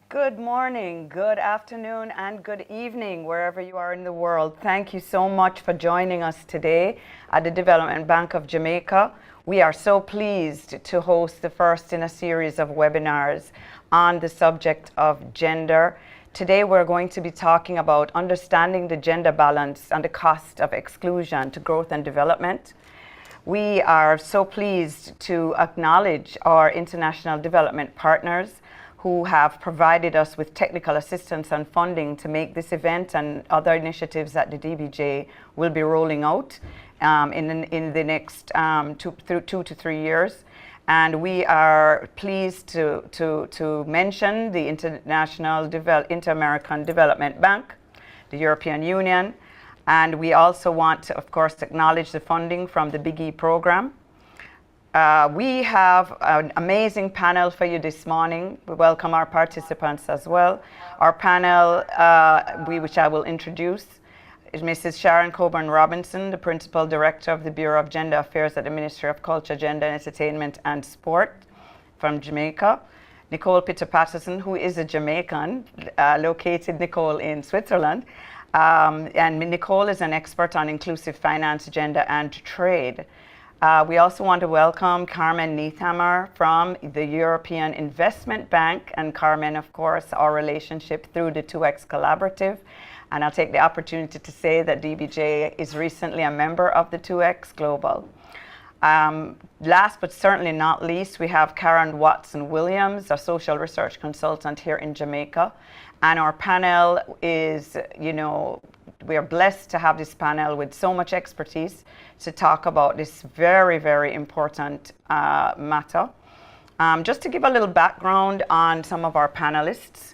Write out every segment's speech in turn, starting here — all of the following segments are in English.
Good morning, good afternoon, and good evening, wherever you are in the world. Thank you so much for joining us today at the Development Bank of Jamaica. We are so pleased to host the first in a series of webinars on the subject of gender. Today we're going to be talking about understanding the gender balance and the cost of exclusion to growth and development. We are so pleased to acknowledge our international development partners who have provided us with technical assistance and funding to make this event and other initiatives that the DBJ will be rolling out in the next 2 to 3 years. And we are pleased to mention the Inter-American Development Bank, the European Union, and we also want to, of course, acknowledge the funding from the Big E program. We have an amazing panel for you this morning. We welcome our participants as well. Our panel, which I will introduce, is Mrs. Sharon Coburn-Robinson, the Principal Director of the Bureau of Gender Affairs at the Ministry of Culture, Gender, Entertainment and Sport from Jamaica. Nicole Peter-Patterson, who is a Jamaican, located, Nicole, in Switzerland. And Nicole is an expert on inclusive finance, gender and trade. We also want to welcome Carmen Neithammer from the European Investment Bank, and Carmen, of course, our relationship through the 2X Collaborative. And I'll take the opportunity to say that DBJ is recently a member of the 2X Global. Last but certainly not least, we have Karen Watson-Williams, a social research consultant here in Jamaica. And our panel is, we are blessed to have this panel with so much expertise to talk about this very, very important matter. Just to give a little background on some of our panelists.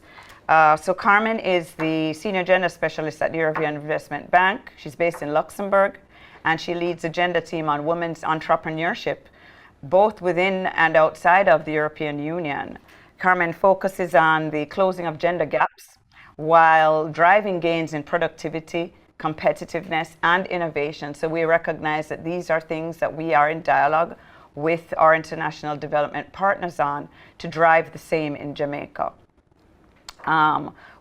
So Carmen is the Senior Gender Specialist at the European Investment Bank. She's based in Luxembourg, and she leads a gender team on women's entrepreneurship, both within and outside of the European Union. Carmen focuses on the closing of gender gaps while driving gains in productivity, competitiveness, and innovation. So we recognize that these are things that we are in dialogue with our international development partners on to drive the same in Jamaica.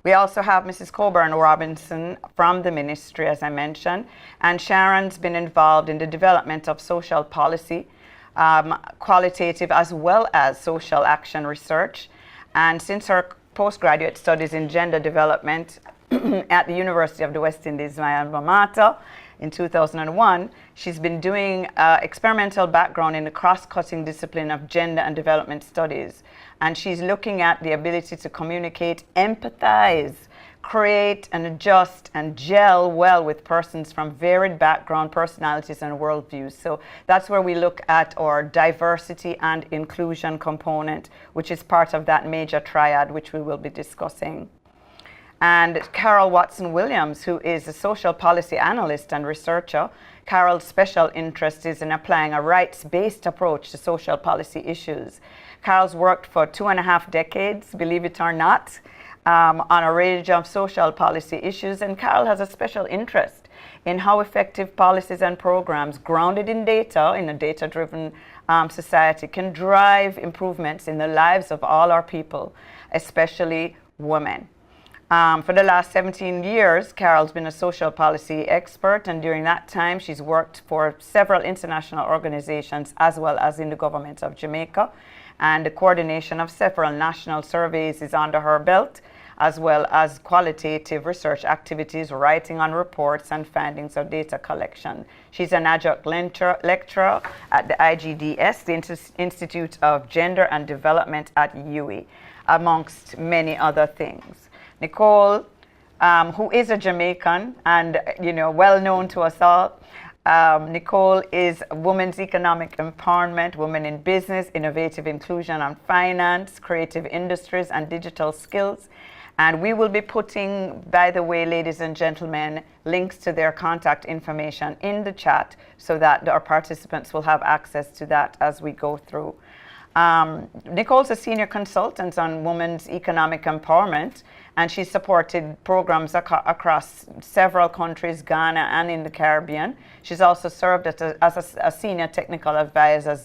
We also have Mrs. Coburn-Robinson from the ministry, as I mentioned, and Sharon's been involved in the development of social policy, qualitative as well as social action research. And since her postgraduate studies in gender development at the University of the West Indies, my alma mater, in 2001, she's been doing experimental background in the cross-cutting discipline of gender and development studies. And she's looking at the ability to communicate, empathize, create and adjust and gel well with persons from varied background, personalities and worldviews. So that's where we look at our diversity and inclusion component, which is part of that major triad which we will be discussing. And Carol Watson-Williams, who is a social policy analyst and researcher. Carol's special interest is in applying a rights-based approach to social policy issues. Carol's worked for 2.5 decades, believe it or not, on a range of social policy issues, and Carol has a special interest in how effective policies and programs grounded in data, in a data-driven society, can drive improvements in the lives of all our people, especially women. For the last 17 years, Carol's been a social policy expert, and during that time, she's worked for several international organizations as well as in the government of Jamaica. And the coordination of several national surveys is under her belt, as well as qualitative research activities, writing on reports and findings of data collection. She's an adjunct lecturer at the IGDS, the Institute of Gender and Development at UWI, amongst many other things. Nicole, who is a Jamaican and well known to us all, Nicole is women's economic empowerment, women in business, innovative inclusion and finance, creative industries and digital skills. And we will be putting, by the way, ladies and gentlemen, links to their contact information in the chat so that our participants will have access to that as we go through. Nicole's a senior consultant on women's economic empowerment, and she's supported programs across several countries, Ghana and in the Caribbean. She's also served as a senior technical advisor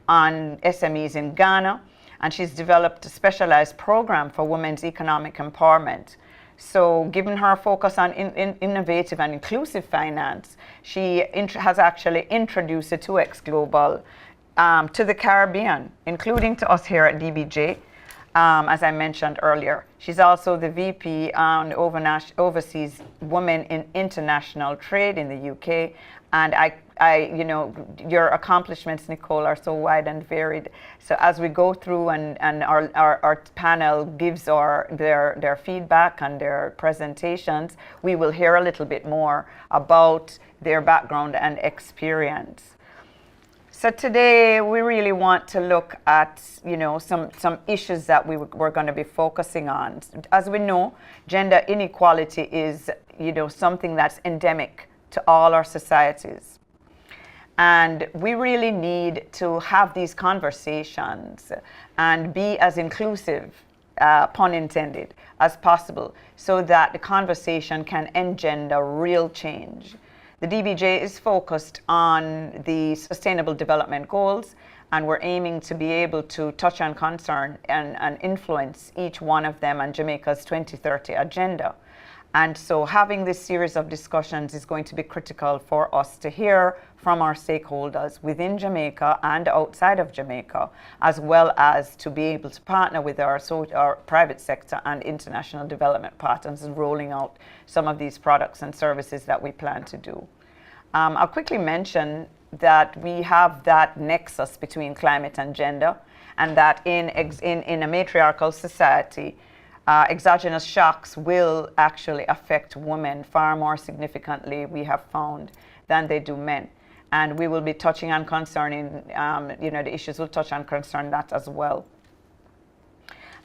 on SMEs in Ghana. and she's developed a specialized program for women's economic empowerment. So given her focus on innovative and inclusive finance, she has actually introduced the 2X Global to the Caribbean, including to us here at DBJ, as I mentioned earlier. She's also the VP on Overseas Women in International Trade in the UK. And you know, your accomplishments, Nicole, are so wide and varied. So as we go through and our panel gives their feedback and their presentations, we will hear a little bit more about their background and experience. So today we really want to look at, you know, some issues that we're going to be focusing on. As we know, gender inequality is, you know, something that's endemic to all our societies. And we really need to have these conversations and be as inclusive, pun intended, as possible, so that the conversation can engender real change. The DBJ is focused on the Sustainable Development Goals, and we're aiming to be able to touch on concern and influence each one of them on Jamaica's 2030 agenda. And so having this series of discussions is going to be critical for us to hear from our stakeholders within Jamaica and outside of Jamaica, as well as to be able to partner with our private sector and international development partners in rolling out some of these products and services that we plan to do. I'll quickly mention that we have that nexus between climate and gender, and that in a matriarchal society, exogenous shocks will actually affect women far more significantly, we have found, than they do men. And we will be touching on concerning, you know, the issues will touch on concern that as well.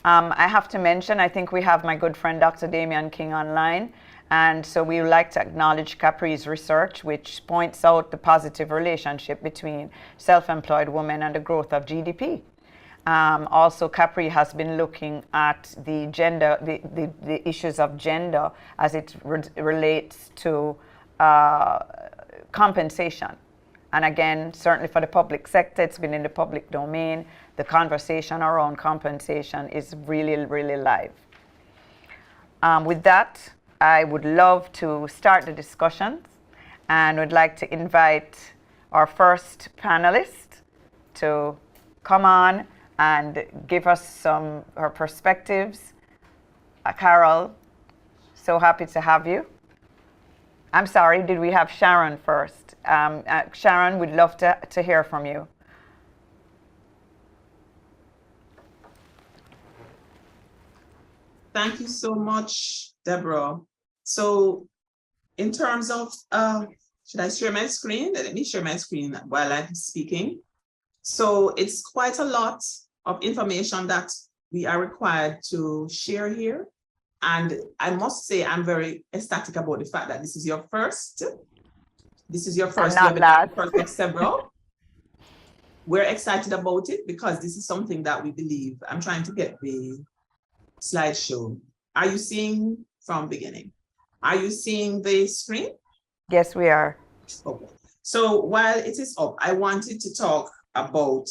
I have to mention, I think we have my good friend Dr. Damian King online. And so we would like to acknowledge Capri's research, which points out the positive relationship between self-employed women and the growth of GDP. Also, Capri has been looking at the gender, the issues of gender as it relates to compensation. And again, certainly for the public sector, it's been in the public domain. The conversation around compensation is really, really live. With that, I would love to start the discussions and would like to invite our first panelist to come on and give us her perspectives. Carol, so happy to have you. I'm sorry, did we have Sharon first? Sharon, we'd love to hear from you. Thank you so much, Deborah. So in terms of, should I share my screen? Let me share my screen while I'm speaking. So it's quite a lot of information that we are required to share here. And I must say, I'm very ecstatic about the fact that this is your first. This is your first webinar, first of several. We're excited about it because this is something that we believe. I'm trying to get the slideshow. Are you seeing from beginning? Are you seeing the screen? Yes, we are. Okay. So while it is up, I wanted to talk about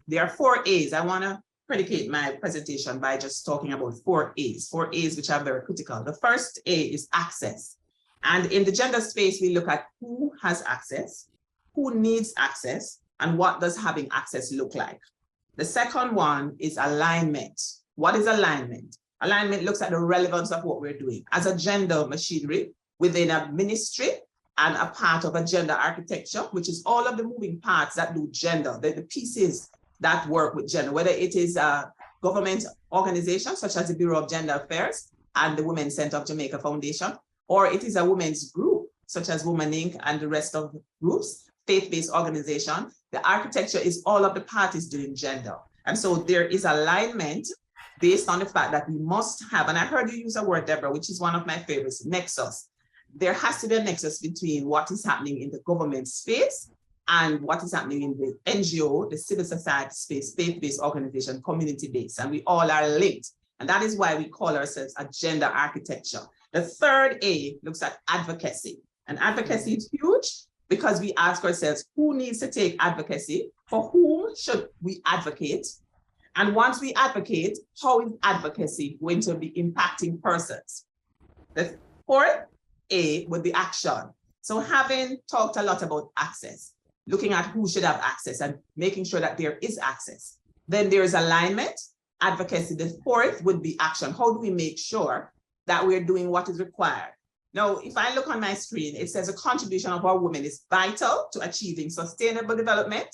there are 4 A's. I want to predicate my presentation by just talking about 4 A's which are very critical. The first A is access. And in the gender space, we look at who has access, who needs access, and what does having access look like. The second one is alignment. What is alignment? Alignment looks at the relevance of what we're doing as a gender machinery within a ministry and a part of a gender architecture, which is all of the moving parts that do gender, the pieces that work with gender, whether it is a government organization such as the Bureau of Gender Affairs and the Women's Center of Jamaica Foundation, or it is a women's group such as Women Inc. and the rest of groups, faith-based organization. The architecture is all of the parties doing gender. And so there is alignment based on the fact that we must have, and I heard you use a word, Deborah, which is one of my favorites, nexus. There has to be a nexus between what is happening in the government space and what is happening in the NGO, the civil society space, faith-based organization, community-based, and we all are linked. And that is why we call ourselves a gender architecture. The third A looks at advocacy. And advocacy is huge because we ask ourselves, who needs to take advocacy? For whom should we advocate? And once we advocate, how is advocacy going to be impacting persons? The fourth A would be action. So having talked a lot about access, looking at who should have access and making sure that there is access. Then there's alignment, advocacy. The fourth would be action. How do we make sure that we're doing what is required? Now, if I look on my screen, it says a contribution of our women is vital to achieving sustainable development,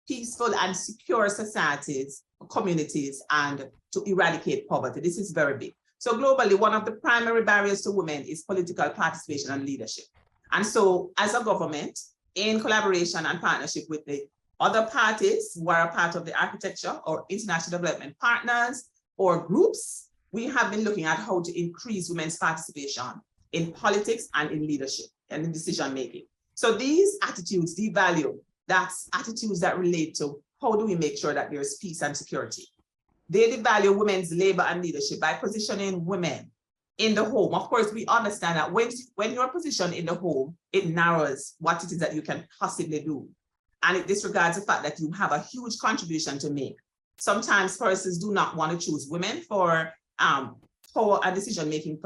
peaceful and secure societies, communities, and to eradicate poverty. This is very big. So globally, one of the primary barriers to women is political participation and leadership. And so as a government, in collaboration and partnership with the other parties who are a part of the architecture or international development partners or groups, we have been looking at how to increase women's participation in politics and in leadership and in decision making. So these attitudes, the value, that's attitudes that relate to how do we make sure that there's peace and security. They devalue women's labor and leadership by positioning women in the home. Of course, we understand that when you're positioned in the home, it narrows what it is that you can possibly do. And it disregards the fact that you have a huge contribution to make. Sometimes persons do not want to choose women for power and decision-making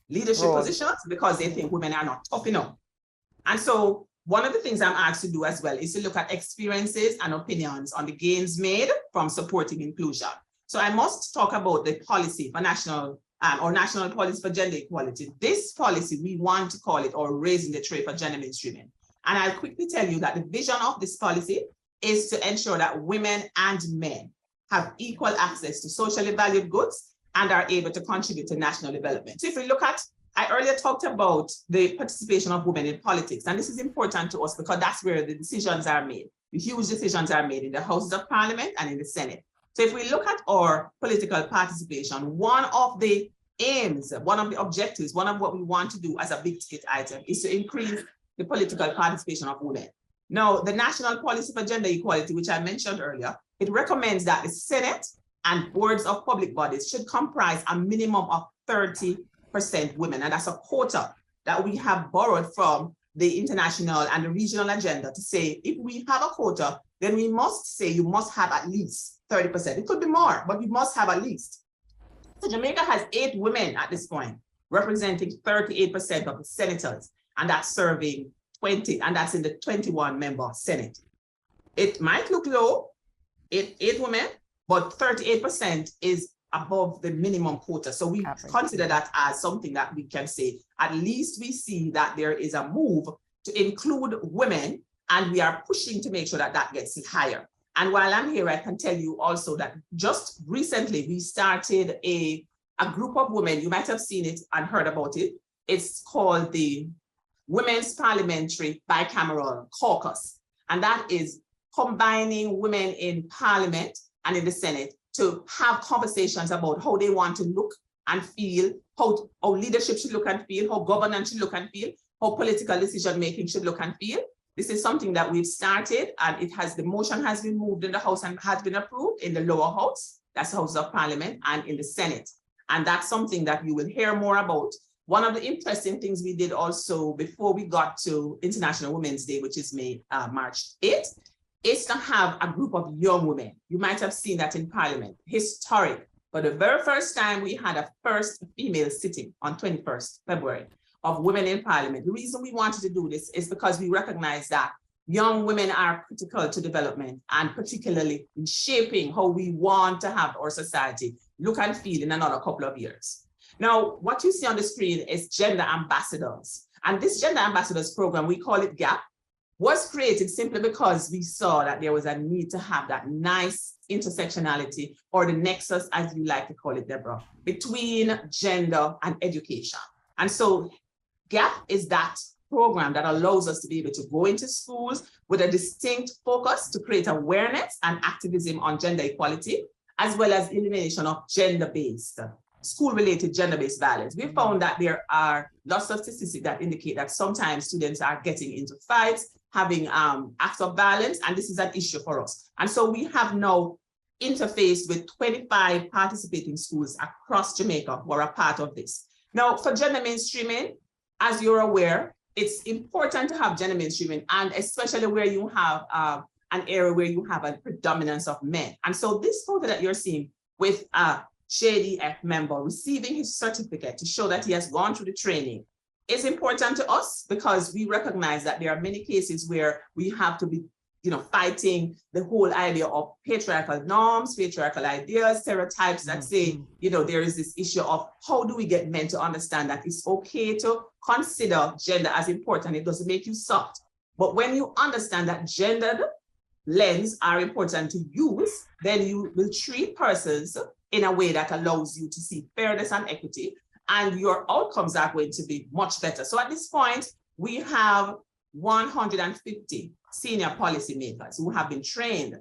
leadership positions because they think women are not tough enough. And so one of the things I'm asked to do as well is to look at experiences and opinions on the gains made from supporting inclusion. So I must talk about the policy for national policy for gender equality. This policy, we want to call it, or raising the tray for gender mainstreaming. And I'll quickly tell you that the vision of this policy is to ensure that women and men have equal access to socially valued goods and are able to contribute to national development. So if we look at, I earlier talked about the participation of women in politics, and this is important to us because that's where the decisions are made. The huge decisions are made in the Houses of Parliament and in the Senate. So if we look at our political participation, one of the aims, one of the objectives, one of what we want to do as a big ticket item is to increase the political participation of women. Now, the National Policy for Gender Equality, which I mentioned earlier, it recommends that the Senate and boards of public bodies should comprise a minimum of 30% women. And that's a quota that we have borrowed from the international and the regional agenda to say, if we have a quota, then we must say you must have at least 30%. It could be more, but we must have at least. So Jamaica has 8 women at this point, representing 38% of the senators, and that's serving 20, and that's in the 21-member Senate. It might look low, 8 women, but 38% is above the minimum quota. So we consider that as something that we can say, at least we see that there is a move to include women, and we are pushing to make sure that that gets higher. And while I'm here, I can tell you also that just recently we started a group of women. You might have seen it and heard about it. It's called the Women's Parliamentary Bicameral Caucus. And that is combining women in Parliament and in the Senate to have conversations about how they want to look and feel, how leadership should look and feel, how governance should look and feel, how political decision-making should look and feel. This is something that we've started, and the motion has been moved in the House and has been approved in the lower house, that's the House of Parliament, and in the Senate. And that's something that you will hear more about. One of the interesting things we did also before we got to International Women's Day, which is March 8th, is to have a group of young women. You might have seen that in Parliament, historic. For the very first time, we had a first female sitting on 21st February of women in Parliament. The reason we wanted to do this is because we recognize that young women are critical to development, and particularly in shaping how we want to have our society look and feel in another couple of years. Now, what you see on the screen is Gender Ambassadors. And this Gender Ambassadors program, we call it GAP, was created simply because we saw that there was a need to have that nice intersectionality, or the nexus, as you like to call it, Deborah, between gender and education. And so GAP is that program that allows us to be able to go into schools with a distinct focus to create awareness and activism on gender equality, as well as elimination of gender-based, school-related gender-based violence. We found that there are lots of statistics that indicate that sometimes students are getting into fights, having acts of violence, and this is an issue for us. And so we have now interfaced with 25 participating schools across Jamaica who are a part of this. Now, for gender mainstreaming, as you're aware, it's important to have gender mainstreaming, and especially where you have an area where you have a predominance of men. And so this photo that you're seeing with a JDF member receiving his certificate to show that he has gone through the training is important to us, because we recognize that there are many cases where we have to be, fighting the whole idea of patriarchal norms, patriarchal ideas, stereotypes that say, there is this issue of how do we get men to understand that it's okay to consider gender as important. It doesn't make you soft. But when you understand that gendered lens are important to use, then you will treat persons in a way that allows you to see fairness and equity, and your outcomes are going to be much better. So at this point, we have 150 senior policymakers who have been trained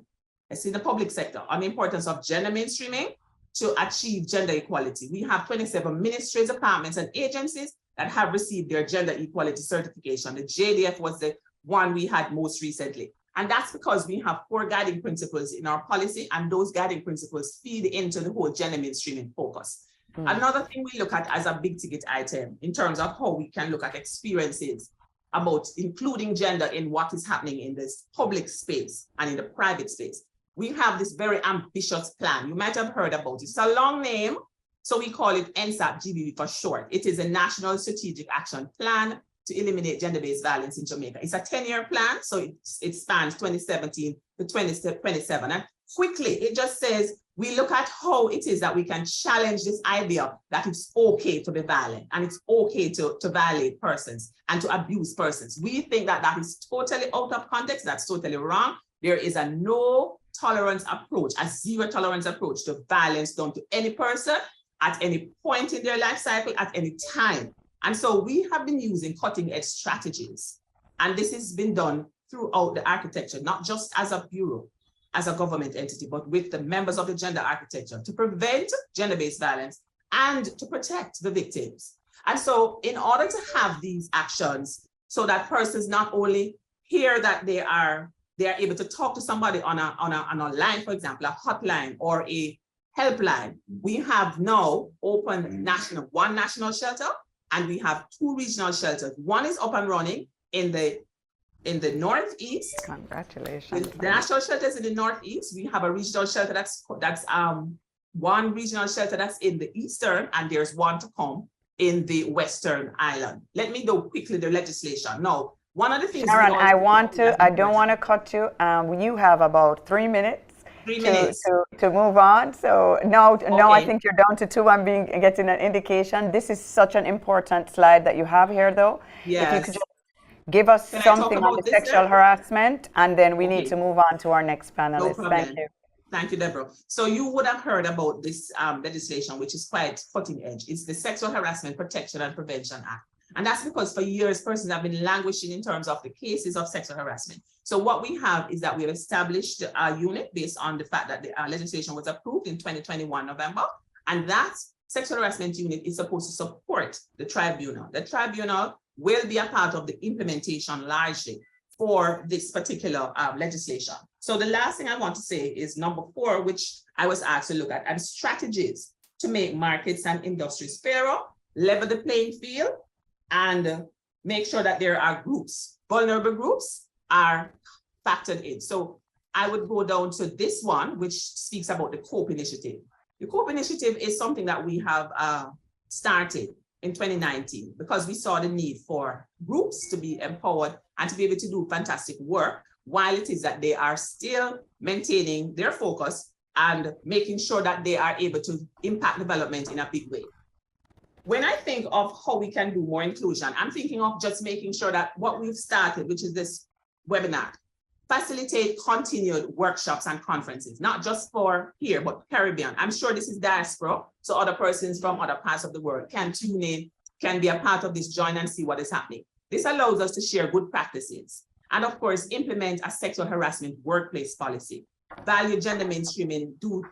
in the public sector on the importance of gender mainstreaming to achieve gender equality. We have 27 ministries, departments, and agencies that have received their gender equality certification. The JDF was the one we had most recently. And that's because we have 4 guiding principles in our policy, and those guiding principles feed into the whole gender mainstreaming focus. Another thing we look at as a big ticket item in terms of how we can look at experiences about including gender in what is happening in this public space and in the private space. We have this very ambitious plan. You might have heard about it. It's a long name, so we call it NSAP-GBV for short. It is a National Strategic Action Plan to eliminate gender-based violence in Jamaica. It's a 10-year plan, so it spans 2017 to 2027. And quickly, it just says, we look at how it is that we can challenge this idea that it's okay to be violent and it's okay to violate persons and to abuse persons. We think that that is totally out of context. That's totally wrong. There is a no tolerance approach, a zero tolerance approach to violence done to any person at any point in their life cycle, at any time. And so we have been using cutting edge strategies. And this has been done throughout the architecture, not just as a bureau, as a government entity, but with the members of the gender architecture to prevent gender-based violence and to protect the victims. And so in order to have these actions so that persons not only hear that they are able to talk to somebody on a line, for example, a hotline or a helpline, we have now opened one national shelter, and we have 2 regional shelters. One is up and running in the Northeast. Congratulations. The national shelters in the Northeast. We have a regional shelter that's one regional shelter that's in the Eastern, and there's one to come in the Western Island. Let me go quickly the legislation. Now, one of the things— Sharon, I don't want to cut you. You have about 3 minutes. 3 minutes to move on. So no, okay. I think you're down to 2. I'm getting an indication. This is such an important slide that you have here, though. Yes. If you could just give us something on the sexual harassment, and then we need to move on to our next panelist. No Thank you. Thank you, Deborah. So you would have heard about this legislation, which is quite cutting edge. It's the Sexual Harassment Protection and Prevention Act. And that's because for years, persons have been languishing in terms of the cases of sexual harassment. So what we have is that we have established a unit based on the fact that the legislation was approved in 2021 November. And that sexual harassment unit is supposed to support the tribunal. The tribunal will be a part of the implementation largely for this particular legislation. So the last thing I want to say is number 4, which I was asked to look at, and strategies to make markets and industries fairer, level the playing field, and make sure that there are groups, vulnerable groups are factored in. So I would go down to this one, which speaks about the COPE initiative. The COPE initiative is something that we have started in 2019 because we saw the need for groups to be empowered and to be able to do fantastic work, while it is that they are still maintaining their focus and making sure that they are able to impact development in a big way. When I think of how we can do more inclusion, I'm thinking of just making sure that what we've started, which is this webinar, facilitate continued workshops and conferences, not just for here, but Caribbean. I'm sure this is diaspora, so other persons from other parts of the world can tune in, can be a part of this, join and see what is happening. This allows us to share good practices and of course, implement a sexual harassment workplace policy, value gender mainstreaming, do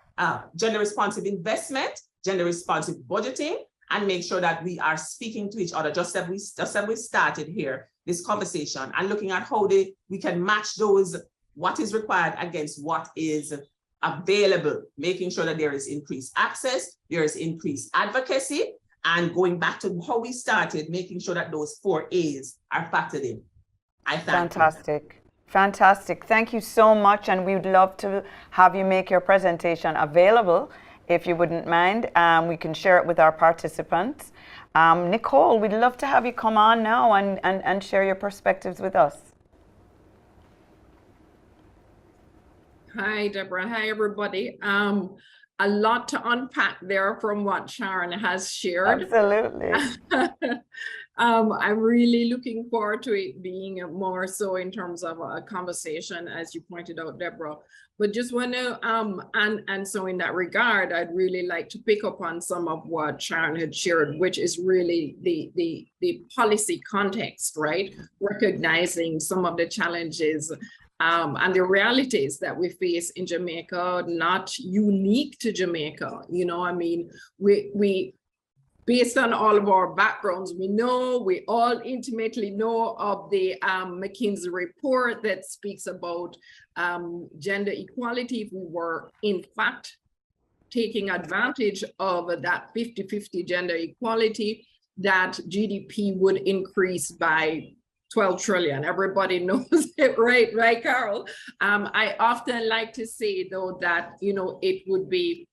gender responsive investment, gender responsive budgeting, and make sure that we are speaking to each other, just as we started here, this conversation, and looking at how we can match those, what is required against what is available, making sure that there is increased access, there is increased advocacy, and going back to how we started, making sure that those 4 A's are factored in. I thank you. Fantastic. Thank you so much. And we would love to have you make your presentation available, if you wouldn't mind. We can share it with our participants. Nicole, we'd love to have you come on now and share your perspectives with us. Hi, Deborah. Hi, everybody. A lot to unpack there from what Sharon has shared. Absolutely. I'm really looking forward to it being more so in terms of a conversation, as you pointed out, Deborah. But just want to, and so in that regard, I'd really like to pick up on some of what Sharon had shared, which is really the policy context, right? Recognizing some of the challenges and the realities that we face in Jamaica, not unique to Jamaica. You know, I mean, we based on all of our backgrounds, we all intimately know of the McKinsey report that speaks about gender equality. If we were in fact taking advantage of that 50-50 gender equality, that GDP would increase by 12 trillion. Everybody knows it, right, Carol? I often like to say, though, that, you know, it would be,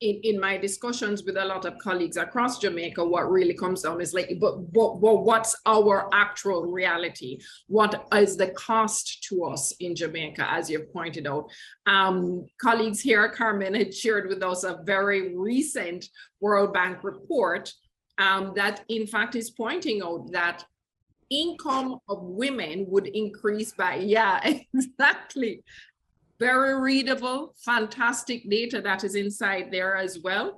in my discussions with a lot of colleagues across Jamaica, what really comes down is like, but what's our actual reality? What is the cost to us in Jamaica, as you've pointed out? Colleagues here, Carmen, had shared with us a very recent World Bank report that in fact is pointing out that income of women would increase by, yeah, exactly. Very readable, fantastic data that is inside there as well.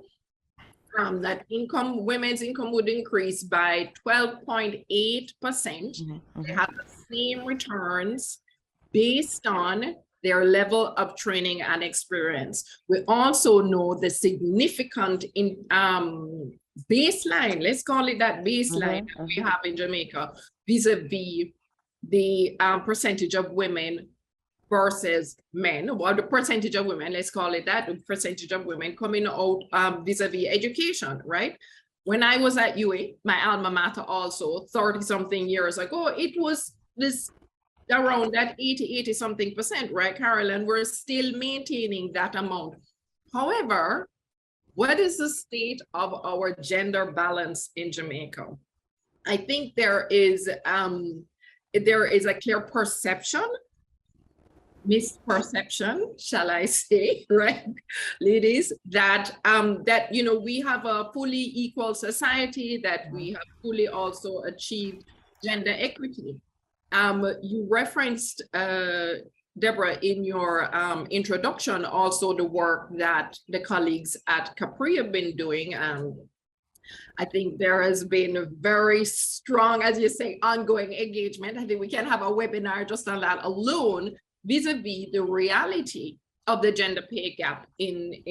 That women's income would increase by 12.8%. They have the same returns based on their level of training and experience. We also know the significant baseline, let's call it that baseline that we have in Jamaica vis-a-vis the percentage of women versus men, or the percentage of women, let's call it that, the percentage of women coming out vis-a-vis education, right? When I was at UA, my alma mater also, 30-something years ago, it was this around that 80-something%, right, Carol? And we're still maintaining that amount. However, what is the state of our gender balance in Jamaica? I think there is a clear perception, misperception, shall I say, right, ladies, that that, you know, we have a fully equal society, that we have fully also achieved gender equity. You referenced, Deborah, in your introduction, also the work that the colleagues at Capri have been doing. I think there has been a very strong, as you say, ongoing engagement. I think we can have a webinar just on that alone, vis-a-vis the reality of the gender pay gap in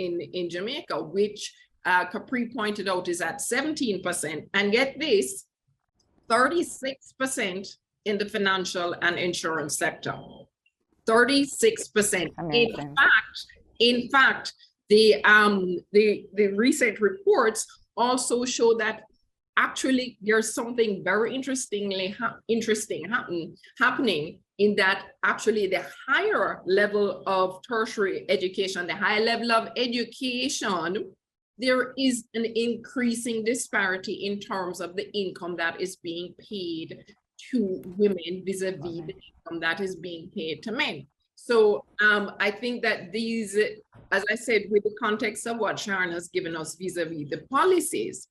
Jamaica, which Capri pointed out is at 17%. And get this, 36% in the financial and insurance sector. 36%. In fact, the recent reports also show that actually there's something very interesting happening in that actually the higher level of tertiary education, the high level of education, there is an increasing disparity in terms of the income that is being paid to women vis-a-vis the income that is being paid to men. So I think that these, as I said, with the context of what Sharon has given us vis-a-vis the policies,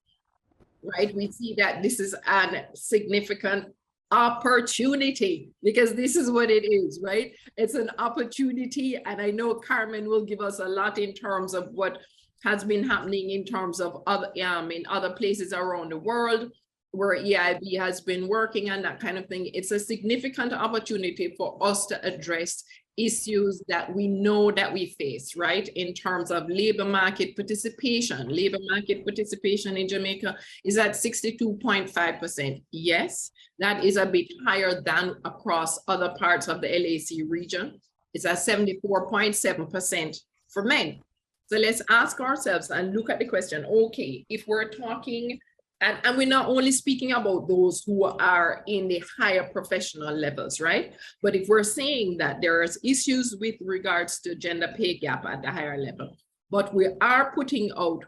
right, we see that this is a significant opportunity, because this is what it is, right? It's an opportunity. And I know Carmen will give us a lot in terms of what has been happening in terms of other, in other places around the world where EIB has been working on that kind of thing. It's a significant opportunity for us to address issues that we know that we face, right? In terms of labor market participation. Labor market participation in Jamaica is at 62.5%. Yes, that is a bit higher than across other parts of the LAC region. It's at 74.7% for men. So let's ask ourselves and look at the question, okay, if we're talking and we're not only speaking about those who are in the higher professional levels, right? But if we're saying that there's issues with regards to gender pay gap at the higher level, but we are putting out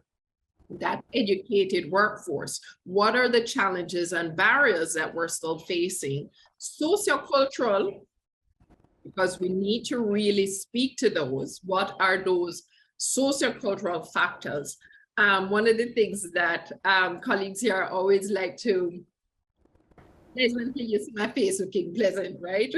that educated workforce, what are the challenges and barriers that we're still facing? Sociocultural, because we need to really speak to those. What are those sociocultural factors? One of the things that colleagues here always like to, pleasantly, you see my face looking pleasant, right?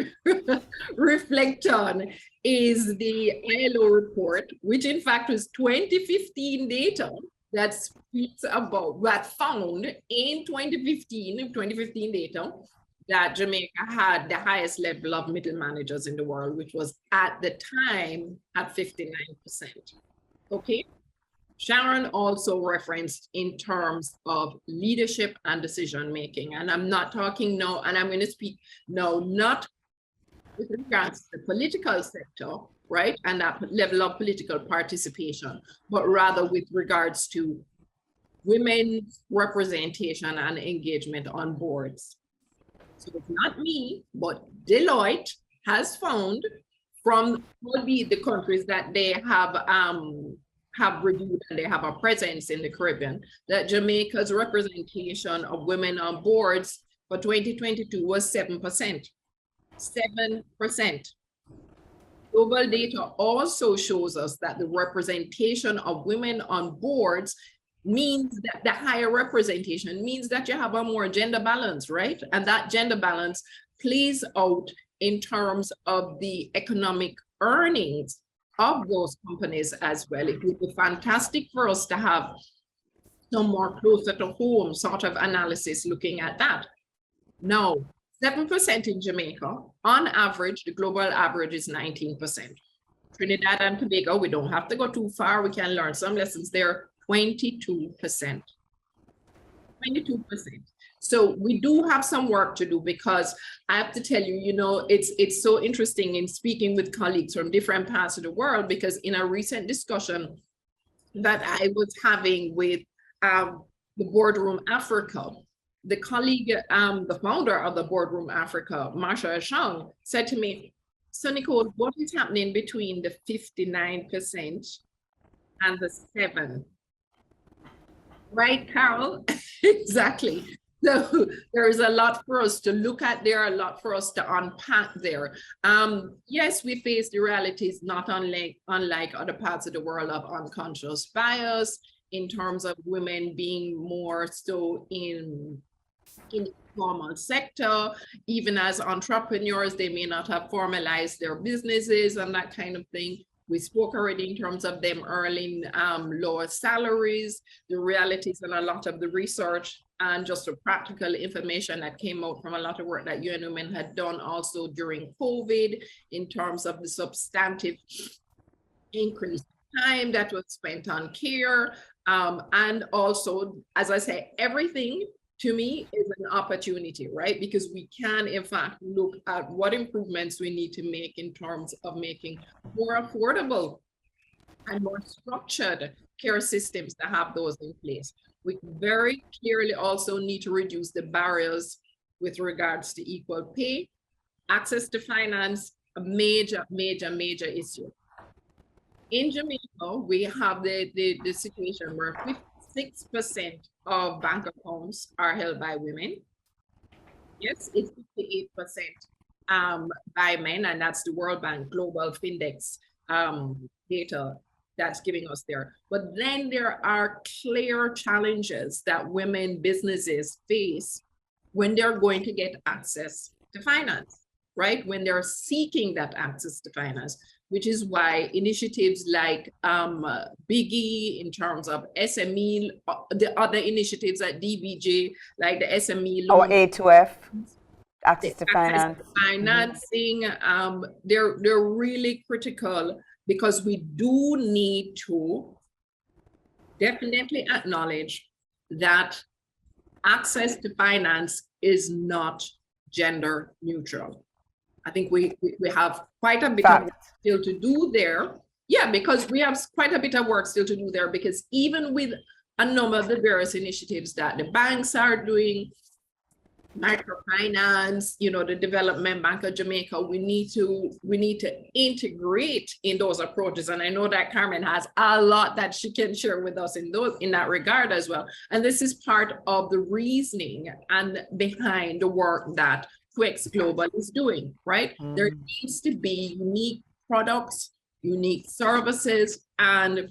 Reflect on is the ILO report, which in fact was 2015 data that speaks about, that found in 2015 data, that Jamaica had the highest level of middle managers in the world, which was at the time at 59%. Okay. Sharon also referenced in terms of leadership and decision making. And I'm not talking now, and I'm going to speak now, not with regards to the political sector, right? And that level of political participation, but rather with regards to women's representation and engagement on boards. So it's not me, but Deloitte has found from the countries that they have reviewed and they have a presence in the Caribbean, that Jamaica's representation of women on boards for 2022 was 7%. 7%. Global data also shows us that the representation of women on boards means that the higher representation means that you have a more gender balance, right? And that gender balance plays out in terms of the economic earnings of those companies as well. It would be fantastic for us to have some more closer to home sort of analysis looking at that. Now, 7% in Jamaica, on average, the global average is 19%. Trinidad and Tobago, we don't have to go too far. We can learn some lessons there, 22%. 22%. So we do have some work to do, because I have to tell you, you know, it's so interesting in speaking with colleagues from different parts of the world, because in a recent discussion that I was having with the Boardroom Africa, the colleague, the founder of the Boardroom Africa, Marsha Ashang, said to me, so Nicole, what is happening between the 59% and the 7%? Right, Carol? Exactly. So there's a lot for us to look at there, a lot for us to unpack there. Yes, we face the realities not unlike other parts of the world of unconscious bias in terms of women being more so in the formal sector. Even as entrepreneurs, they may not have formalized their businesses and that kind of thing. We spoke already in terms of them earning lower salaries, the realities and a lot of the research and just the practical information that came out from a lot of work that UN Women had done also during COVID in terms of the substantive increase in time that was spent on care. And also, as I say, everything to me is an opportunity, right? Because we can, in fact, look at what improvements we need to make in terms of making more affordable and more structured care systems to have those in place. We very clearly also need to reduce the barriers with regards to equal pay, access to finance, a major issue. In Jamaica, we have the situation where 56% of bank accounts are held by women. Yes, it's 58% by men, and that's the World Bank Global Findex data that's giving us there. But then there are clear challenges that women businesses face when they're going to get access to finance, right? When they're seeking that access to finance, which is why initiatives like Biggie in terms of SME, the other initiatives at DBJ, like the SME loan. Or A2F, access to finance. Financing, they're really critical, because we do need to definitely acknowledge that access to finance is not gender neutral. I think we have quite a bit of work still to do there. Yeah, because we have quite a bit of work still to do there, because even with a number of the various initiatives that the banks are doing, microfinance, the Development Bank of Jamaica, we need to integrate in those approaches. And I know that Carmen has a lot that she can share with us in that regard as well. And this is part of the reasoning and behind the work that QX Global is doing, right? There needs to be unique products, unique services, and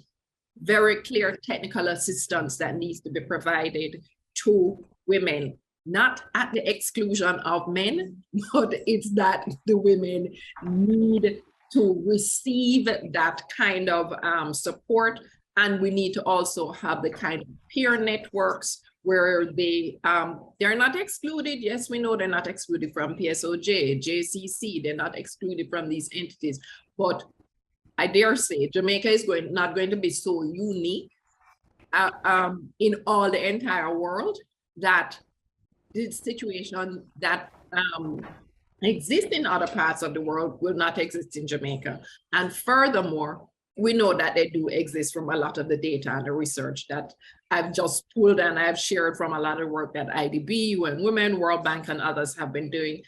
very clear technical assistance that needs to be provided to women, not at the exclusion of men, but it's that the women need to receive that kind of support. And we need to also have the kind of peer networks where they're not excluded. Yes, we know they're not excluded from PSOJ, JCC, they're not excluded from these entities, but I dare say Jamaica is not going to be so unique in all the entire world that the situation that exists in other parts of the world will not exist in Jamaica. And furthermore, we know that they do exist from a lot of the data and the research that I've just pulled and I've shared from a lot of work that IDB, UN Women, World Bank, and others have been doing.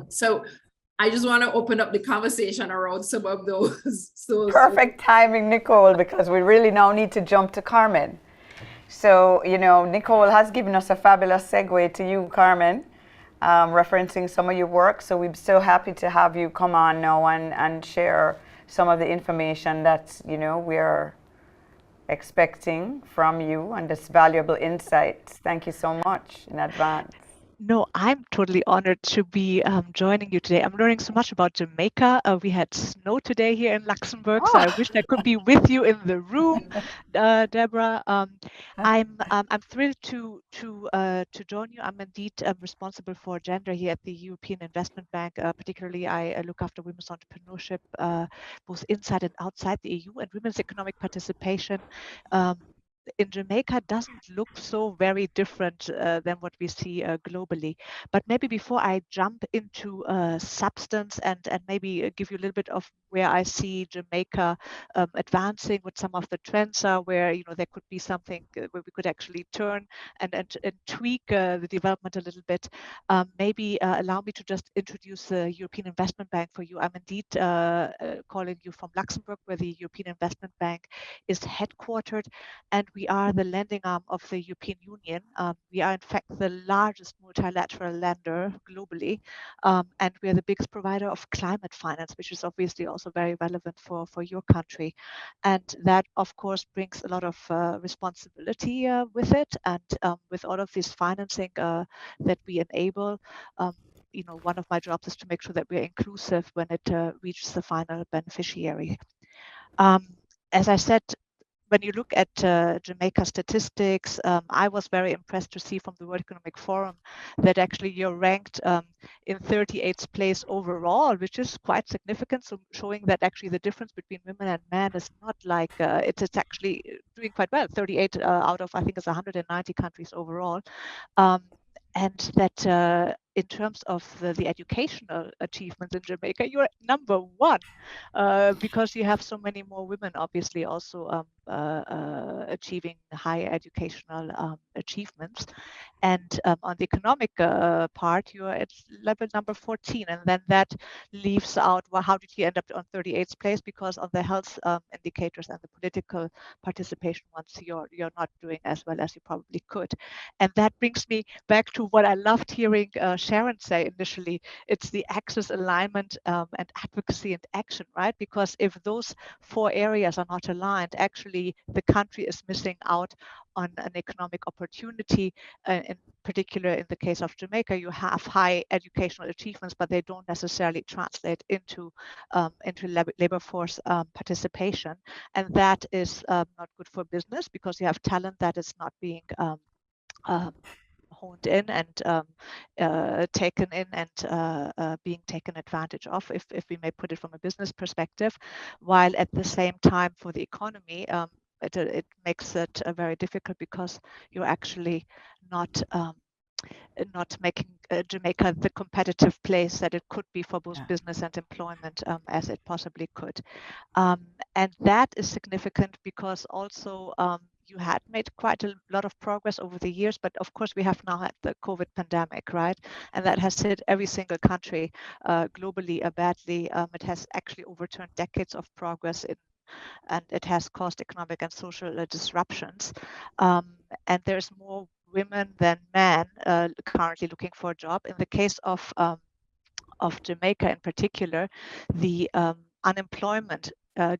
So I just want to open up the conversation around some of those. Perfect timing, Nicole, because we really now need to jump to Carmen. So, Nicole has given us a fabulous segue to you, Carmen, referencing some of your work. So we're so happy to have you come on now and share some of the information that, we're expecting from you and this valuable insights. Thank you so much in advance. No, I'm totally honored to be joining you today. I'm learning so much about Jamaica. We had snow today here in Luxembourg, so I wish I could be with you in the room, Deborah. I'm thrilled to join you. I'm indeed responsible for gender here at the European Investment Bank. Particularly, I look after women's entrepreneurship, both inside and outside the EU, and women's economic participation. In Jamaica doesn't look so very different than what we see globally. But maybe before I jump into substance and maybe give you a little bit of where I see Jamaica advancing, what some of the trends are, where there could be something where we could actually turn and tweak the development a little bit. Maybe allow me to just introduce the European Investment Bank for you. I'm indeed calling you from Luxembourg, where the European Investment Bank is headquartered, and we are the lending arm of the European Union. We are in fact the largest multilateral lender globally, and we are the biggest provider of climate finance, which is obviously also very relevant for your country. And that, of course, brings a lot of responsibility with it. And with all of this financing that we enable, one of my jobs is to make sure that we're inclusive when it reaches the final beneficiary. As I said, when you look at Jamaica statistics, I was very impressed to see from the World Economic Forum that actually you're ranked in 38th place overall, which is quite significant. So showing that actually the difference between women and men is not like, it's actually doing quite well, 38 out of, I think it's 190 countries overall. And that in terms of the educational achievements in Jamaica, you're number one because you have so many more women, obviously, also achieving higher educational achievements. And on the economic part, you're at level number 14. And then that leaves out, well, how did you end up on 38th place? Because on the health indicators and the political participation ones, you're not doing as well as you probably could. And that brings me back to what I loved hearing Sharon say initially. It's the access, alignment, and advocacy and action, right? Because if those four areas are not aligned, actually the country is missing out on an economic opportunity. In particular, in the case of Jamaica, you have high educational achievements, but they don't necessarily translate into labor force participation. And that is not good for business because you have talent that is not being honed in and taken in and being taken advantage of, if we may put it from a business perspective, while at the same time for the economy, it makes it very difficult because you're actually not making Jamaica the competitive place that it could be for both business and employment as it possibly could. And that is significant because also you had made quite a lot of progress over the years, but of course we have now had the COVID pandemic, right? And that has hit every single country globally badly. It has actually overturned decades of progress and it has caused economic and social disruptions. And there's more women than men currently looking for a job. In the case of Jamaica in particular, the unemployment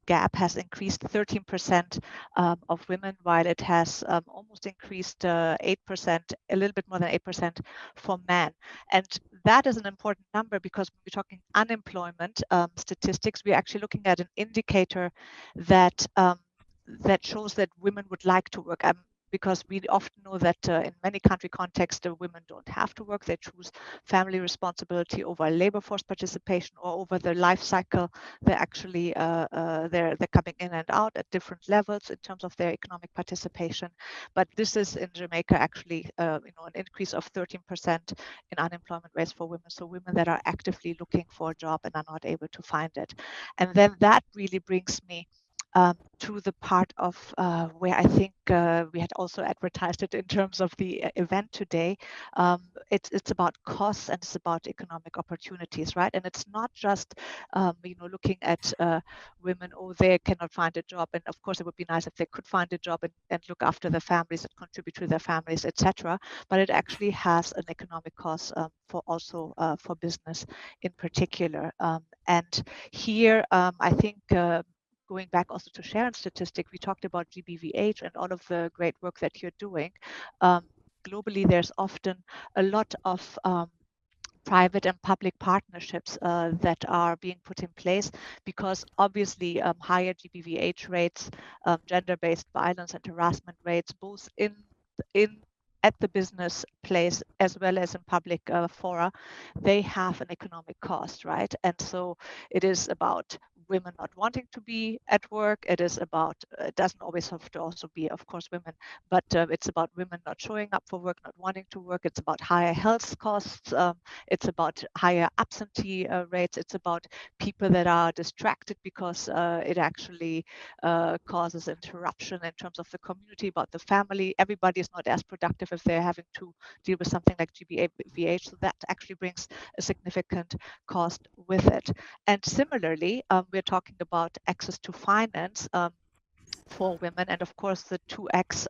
gap has increased 13% of women, while it has almost increased 8%, a little bit more than 8% for men. And that is an important number because when we're talking unemployment statistics, we're actually looking at an indicator that that shows that women would like to work. Because we often know that in many country contexts, women don't have to work. They choose family responsibility over labor force participation or over the life cycle. They're actually they're coming in and out at different levels in terms of their economic participation. But this is in Jamaica actually an increase of 13% in unemployment rates for women. So women that are actively looking for a job and are not able to find it. And then that really brings me to the part of where I think we had also advertised it in terms of the event today. It's about costs and it's about economic opportunities, right? And it's not just looking at women, oh, they cannot find a job, and of course it would be nice if they could find a job and look after their families and contribute to their families, etc. But it actually has an economic cost for also for business in particular. And here I think going back also to Sharon's statistic, we talked about GBVH and all of the great work that you're doing. Globally, there's often a lot of private and public partnerships that are being put in place because obviously higher GBVH rates, gender-based violence and harassment rates, both in at the business place as well as in public fora, they have an economic cost, right? And so it is about women not wanting to be at work. It is about, it doesn't always have to also be, of course, women, but it's about women not showing up for work, not wanting to work. It's about higher health costs. It's about higher absentee rates. It's about people that are distracted because it actually causes interruption in terms of the community, about the family. Everybody is not as productive if they're having to deal with something like GBVH. So that actually brings a significant cost with it. And similarly, we're talking about access to finance for women, and of course the 2X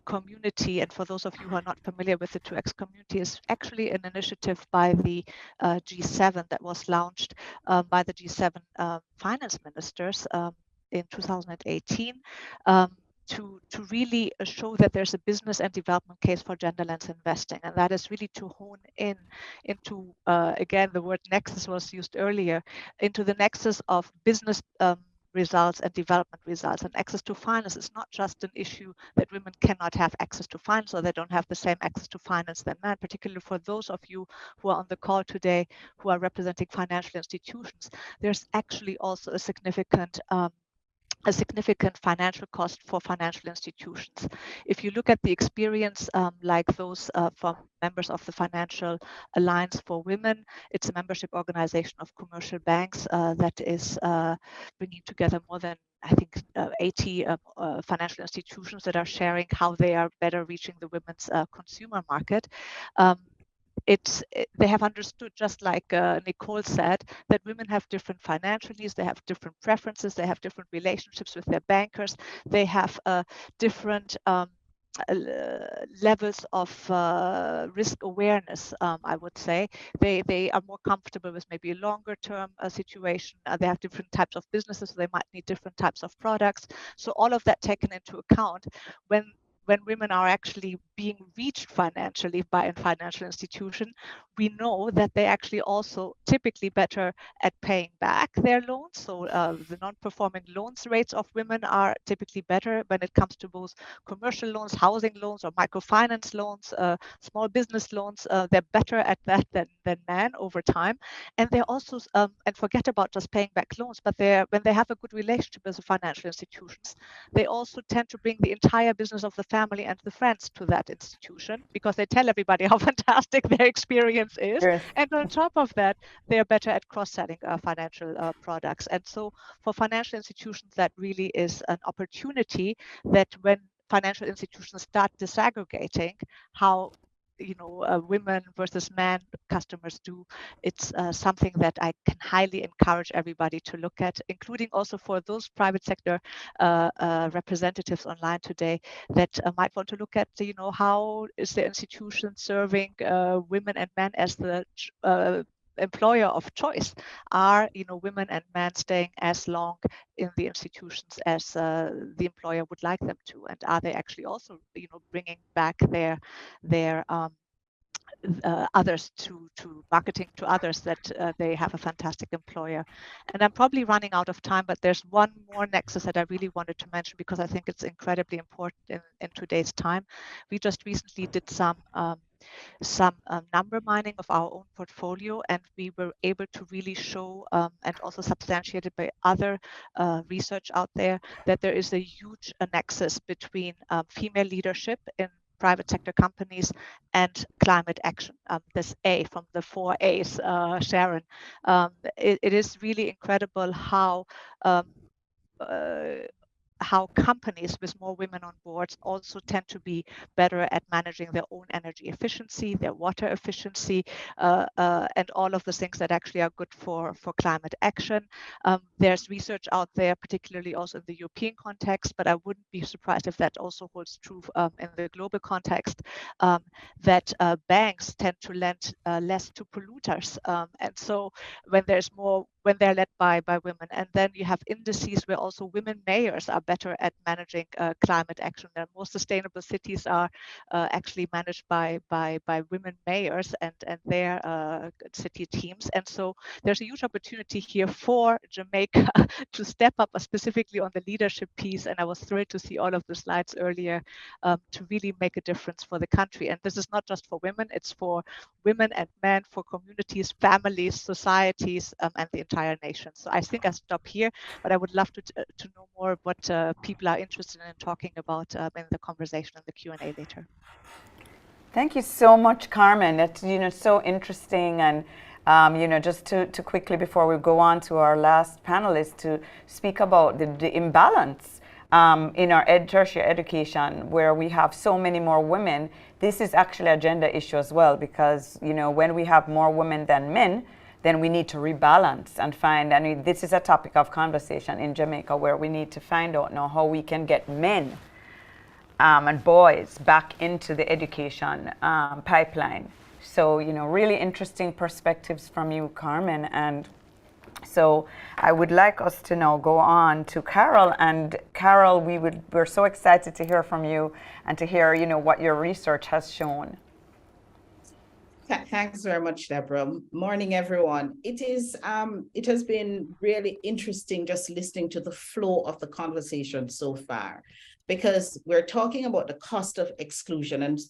community. And for those of you who are not familiar with the 2X community, is actually an initiative by the G7 that was launched by the G7 finance ministers in 2018. To really show that there's a business and development case for gender lens investing. And that is really to hone in into, again, the word nexus was used earlier, into the nexus of business results and development results. And access to finance is not just an issue that women cannot have access to finance or they don't have the same access to finance than men, particularly for those of you who are on the call today who are representing financial institutions. There's actually also a significant financial cost for financial institutions. If you look at the experience like those from members of the Financial Alliance for Women, it's a membership organization of commercial banks that is bringing together more than, I think, 80 financial institutions that are sharing how they are better reaching the women's consumer market. They have understood, just like Nicole said, that women have different financial needs, they have different preferences, they have different relationships with their bankers, they have different levels of risk awareness, I would say. They are more comfortable with maybe a longer term situation. They have different types of businesses, so they might need different types of products. So all of that taken into account, when women are actually being reached financially by a financial institution, we know that they actually also typically better at paying back their loans. So the non-performing loans rates of women are typically better when it comes to both commercial loans, housing loans, or microfinance loans, small business loans. They're better at that than men over time. And they're also, and forget about just paying back loans, but when they have a good relationship with the financial institutions, they also tend to bring the entire business of the family and the friends to that that institution because they tell everybody how fantastic their experience is. Yes. And on top of that, they're better at cross-selling financial products. And so for financial institutions, that really is an opportunity that when financial institutions start disaggregating how women versus men customers do, it's something that I can highly encourage everybody to look at, including also for those private sector representatives online today that might want to look at, how is the institution serving women and men as the employer of choice? Are women and men staying as long in the institutions as the employer would like them to, and are they actually also bringing back their others to marketing to others that they have a fantastic employer? And I'm probably running out of time, but there's one more nexus that I really wanted to mention because I think it's incredibly important in today's time. We just recently did some number mining of our own portfolio, and we were able to really show and also substantiated by other research out there that there is a huge nexus between female leadership in private sector companies and climate action. This A from the 4 A's, Sharon. It is really incredible how companies with more women on boards also tend to be better at managing their own energy efficiency, their water efficiency, and all of the things that actually are good for climate action. There's research out there, particularly also in the European context, but I wouldn't be surprised if that also holds true in the global context, that banks tend to lend less to polluters. And so when they're led by women, and then you have indices where also women mayors are better at managing climate action. And more sustainable cities are actually managed by women mayors and their city teams. And so there's a huge opportunity here for Jamaica to step up specifically on the leadership piece. And I was thrilled to see all of the slides earlier to really make a difference for the country. And this is not just for women, it's for women and men, for communities, families, societies, and the entire nation. So I think I stop here, but I would love to know more what people are interested in talking about in the conversation and the Q&A later. Thank you so much, Carmen. It's so interesting, and just to quickly before we go on to our last panelist to speak about the imbalance in our tertiary education, where we have so many more women. This is actually a gender issue as well, because when we have more women than men, then we need to rebalance and find, and this is a topic of conversation in Jamaica, where we need to find out now how we can get men and boys back into the education pipeline. So, really interesting perspectives from you, Carmen. And so I would like us to now go on to Carol. And Carol, we're so excited to hear from you and to hear, what your research has shown. Thanks very much, Deborah. Morning, everyone. It has been really interesting just listening to the flow of the conversation so far, because we're talking about the cost of exclusion, and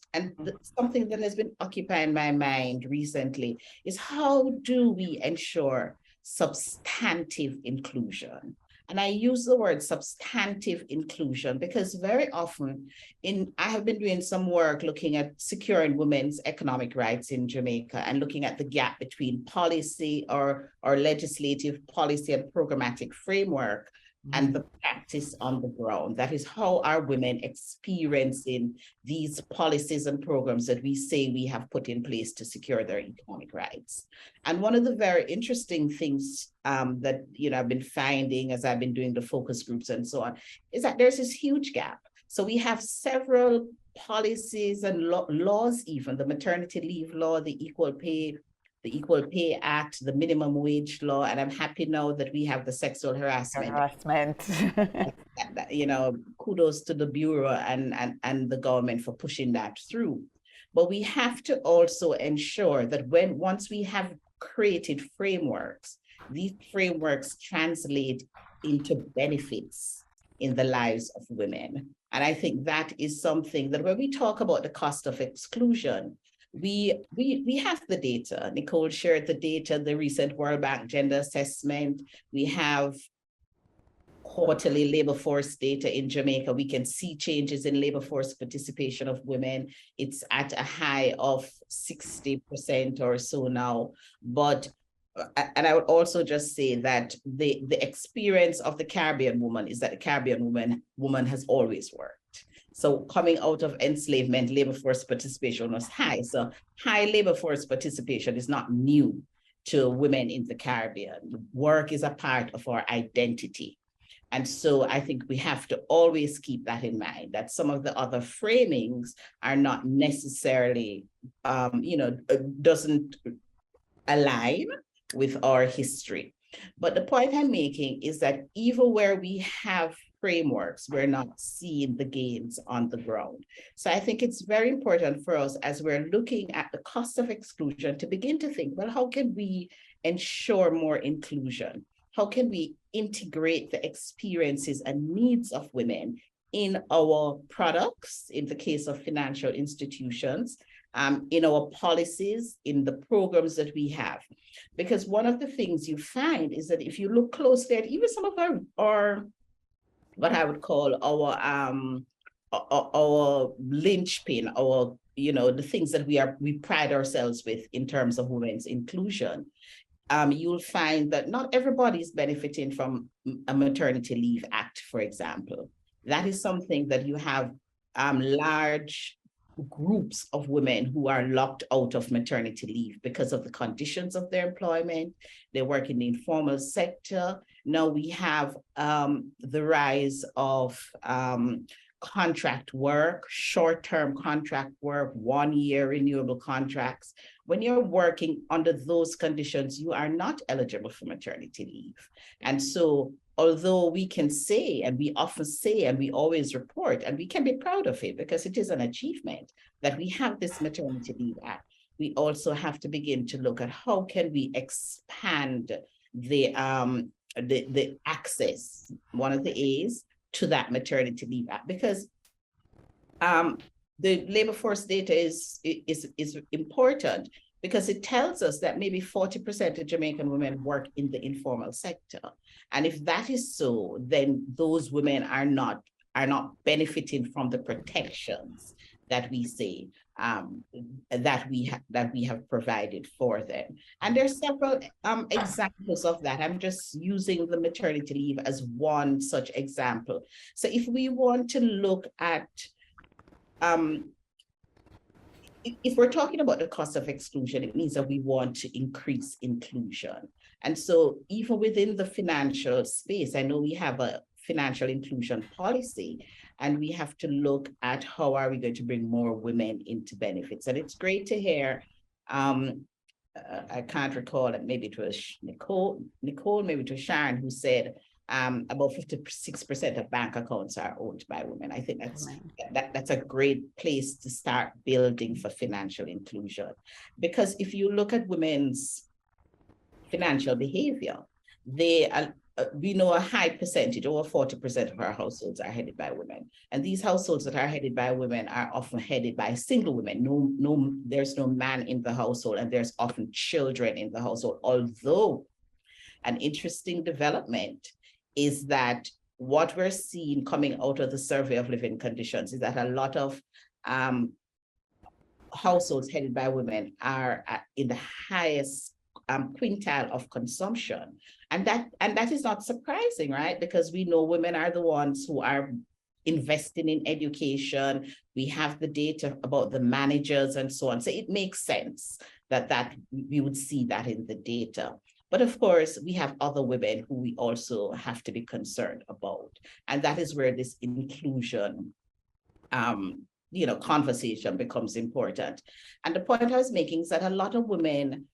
something that has been occupying my mind recently is how do we ensure substantive inclusion? And I use the word substantive inclusion because very often I have been doing some work looking at securing women's economic rights in Jamaica and looking at the gap between policy or legislative policy and programmatic framework and the practice on the ground. That is how are women experiencing these policies and programs that we say we have put in place to secure their economic rights. And one of the very interesting things that I've been finding as I've been doing the focus groups and so on, is that there's this huge gap. So we have several policies and laws, even the maternity leave law, the Equal Pay Act, the minimum wage law, and I'm happy now that we have the sexual harassment. Kudos to the Bureau and the government for pushing that through. But we have to also ensure that once we have created frameworks, these frameworks translate into benefits in the lives of women. And I think that is something that when we talk about the cost of exclusion, we have the data. Nicole shared the data, the recent World Bank gender assessment. We have quarterly labor force data in Jamaica, we can see changes in labor force participation of women. It's at a high of 60% or so now. But, and I would also just say that the experience of the Caribbean woman is that the Caribbean woman has always worked. So coming out of enslavement, labor force participation was high. So high labor force participation is not new to women in the Caribbean. Work is a part of our identity. And so I think we have to always keep that in mind, that some of the other framings are not necessarily, doesn't align with our history. But the point I'm making is that even where we have frameworks, we're not seeing the gains on the ground. So I think it's very important for us, as we're looking at the cost of exclusion, to begin to think, well, how can we ensure more inclusion? How can we integrate the experiences and needs of women in our products, in the case of financial institutions, in our policies, in the programs that we have? Because one of the things you find is that if you look closely at even some of our what I would call our linchpin, our, the things that we pride ourselves with in terms of women's inclusion, you'll find that not everybody is benefiting from a maternity leave act, for example. That is something that you have large groups of women who are locked out of maternity leave because of the conditions of their employment. They work in the informal sector. Now we have the rise of contract work, short-term contract work, 1 year renewable contracts. When you're working under those conditions, you are not eligible for maternity leave. And so, although we can say, and we often say, and we always report, and we can be proud of it because it is an achievement that we have this maternity leave act, we also have to begin to look at how can we expand the access, one of the A's, to that maternity leave act, because the labor force data is important, because it tells us that maybe 40% of Jamaican women work in the informal sector. And if that is so, then those women are not benefiting from the protections that we say that we have provided for them. And there's several examples of that. I'm just using the maternity leave as one such example. So if we want to look at if we're talking about the cost of exclusion, it means that we want to increase inclusion. And so even within the financial space, I know we have a financial inclusion policy, and we have to look at how are we going to bring more women into benefits. And it's great to hear, I can't recall it, maybe it was Nicole, maybe it was Sharon, who said about 56% of bank accounts are owned by women. I think that's a great place to start building for financial inclusion. Because if you look at women's financial behavior, we know a high percentage, over 40% of our households are headed by women. And these households that are headed by women are often headed by single women. There's no man in the household, and there's often children in the household. Although an interesting development is that what we're seeing coming out of the survey of living conditions is that a lot of households headed by women are in the highest quintile of consumption. And that is not surprising, right? Because we know women are the ones who are investing in education. We have the data about the managers and so on. So it makes sense that we would see that in the data. But of course, we have other women who we also have to be concerned about. And that is where this inclusion conversation becomes important. And the point I was making is that a lot of women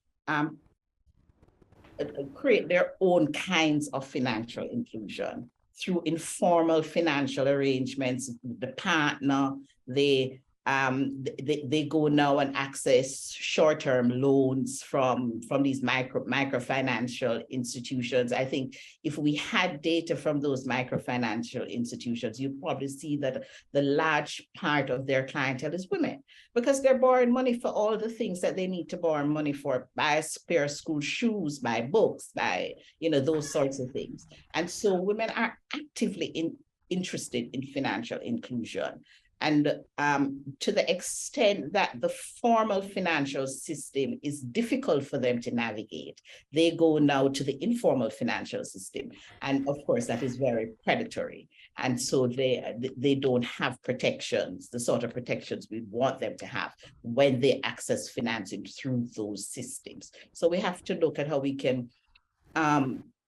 create their own kinds of financial inclusion through informal financial arrangements with the partner. They They go now and access short-term loans from these microfinancial institutions. I think if we had data from those microfinancial institutions, you'd probably see that the large part of their clientele is women, because they're borrowing money for all the things that they need to borrow money for: buy a pair of school shoes, buy books, buy, those sorts of things. And so women are actively interested in financial inclusion. And to the extent that the formal financial system is difficult for them to navigate, they go now to the informal financial system. And of course, that is very predatory. And so they don't have protections, the sort of protections we want them to have when they access financing through those systems. So we have to look at how we can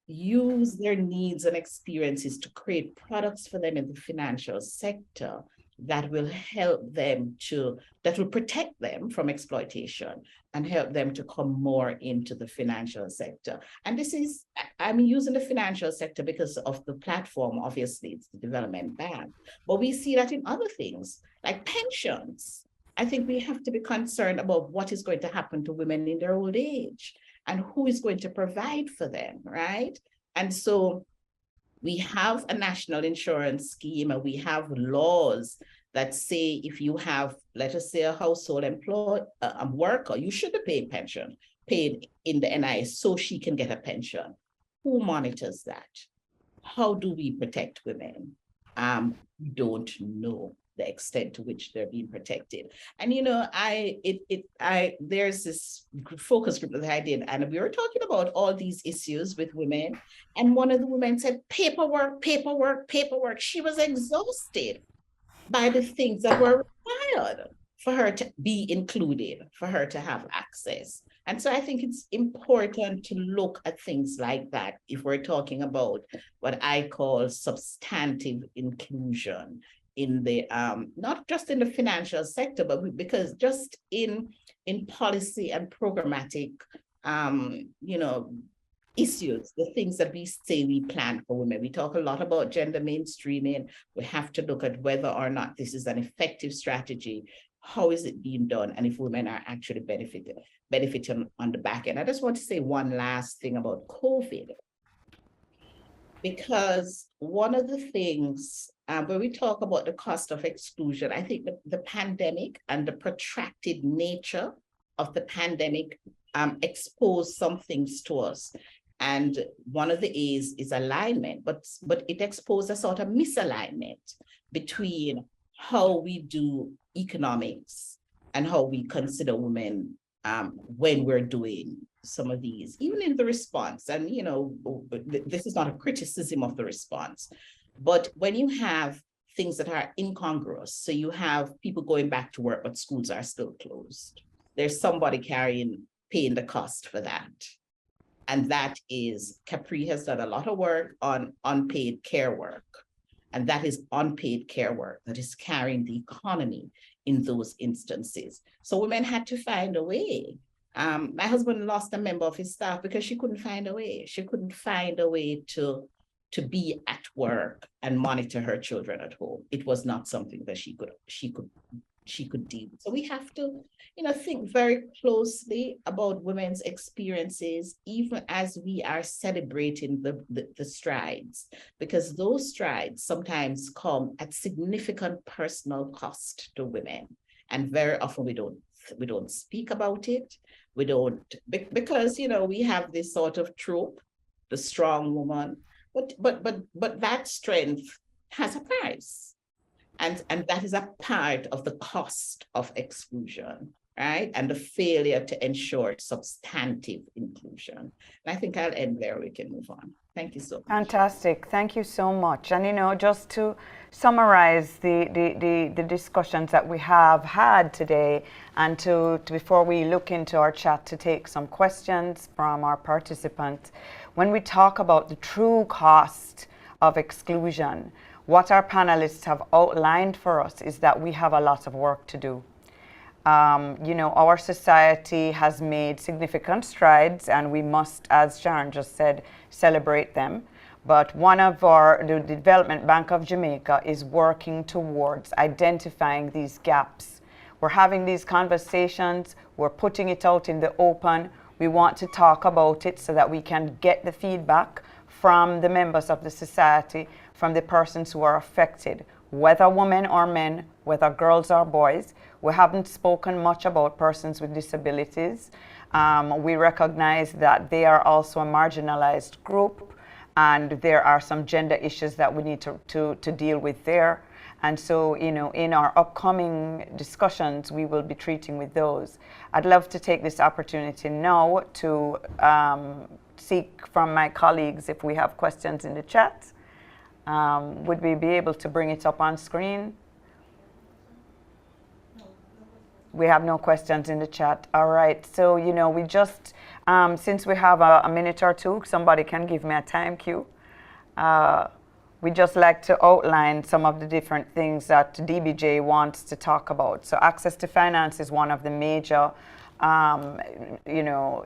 use their needs and experiences to create products for them in the financial sector that will help them that will protect them from exploitation and help them to come more into the financial sector. And I'm using the financial sector because of the platform. Obviously, it's the development bank, but we see that in other things like pensions. I think we have to be concerned about what is going to happen to women in their old age and who is going to provide for them, right? And so we have a national insurance scheme, and we have laws that say if you have, let us say, a household worker, you should be paid in the NIS so she can get a pension. Who monitors that? How do we protect women? We don't know the extent to which they're being protected. And there's this focus group that I did, and we were talking about all these issues with women. And one of the women said, paperwork. She was exhausted by the things that were required for her to be included, for her to have access. And so I think it's important to look at things like that if we're talking about what I call substantive inclusion in the not just in the financial sector, but because just in policy and programmatic issues, the things that we say we plan for women. We talk a lot about gender mainstreaming. We have to look at whether or not this is an effective strategy. How is it being done? And if women are actually benefiting on the back end. I just want to say one last thing about COVID, because one of the things when we talk about the cost of exclusion, I think the pandemic and the protracted nature of the pandemic exposed some things to us. And one of the A's is alignment, but it exposed a sort of misalignment between how we do economics and how we consider women when we're doing some of these, even in the response. And, this is not a criticism of the response, but when you have things that are incongruous, so you have people going back to work, but schools are still closed. There's somebody paying the cost for that. And that is, Capri has done a lot of work on unpaid care work. And that is unpaid care work that is carrying the economy in those instances. So women had to find a way. My husband lost a member of his staff because she couldn't find a way. She couldn't find a way to be at work and monitor her children at home. It was not something that she could deal with. So we have to, think very closely about women's experiences, even as we are celebrating the strides, because those strides sometimes come at significant personal cost to women. And very often we don't speak about it. We don't, because, we have this sort of trope, the strong woman, but that strength has a price. And that is a part of the cost of exclusion, right? And the failure to ensure substantive inclusion. And I think I'll end there. We can move on. Thank you so much. Fantastic. Thank you so much. And, just to summarize the discussions that we have had today, and to before we look into our chat to take some questions from our participants, when we talk about the true cost of exclusion, what our panelists have outlined for us is that we have a lot of work to do. Our society has made significant strides, and we must, as Sharon just said, celebrate them. But the Development Bank of Jamaica is working towards identifying these gaps We're having these conversations. We're putting it out in the open. We want to talk about it so that we can get the feedback from the members of the society, from the persons who are affected, whether women or men, whether girls or boys. We haven't spoken much about persons with disabilities. We recognize that they are also a marginalized group, and there are some gender issues that we need to deal with there. And so, in our upcoming discussions, we will be treating with those. I'd love to take this opportunity now to seek from my colleagues if we have questions in the chat. Would we be able to bring it up on screen? We have no questions in the chat. All right. So, we just, since we have a minute or two, somebody can give me a time cue. We just like to outline some of the different things that DBJ wants to talk about. So access to finance is one of the major,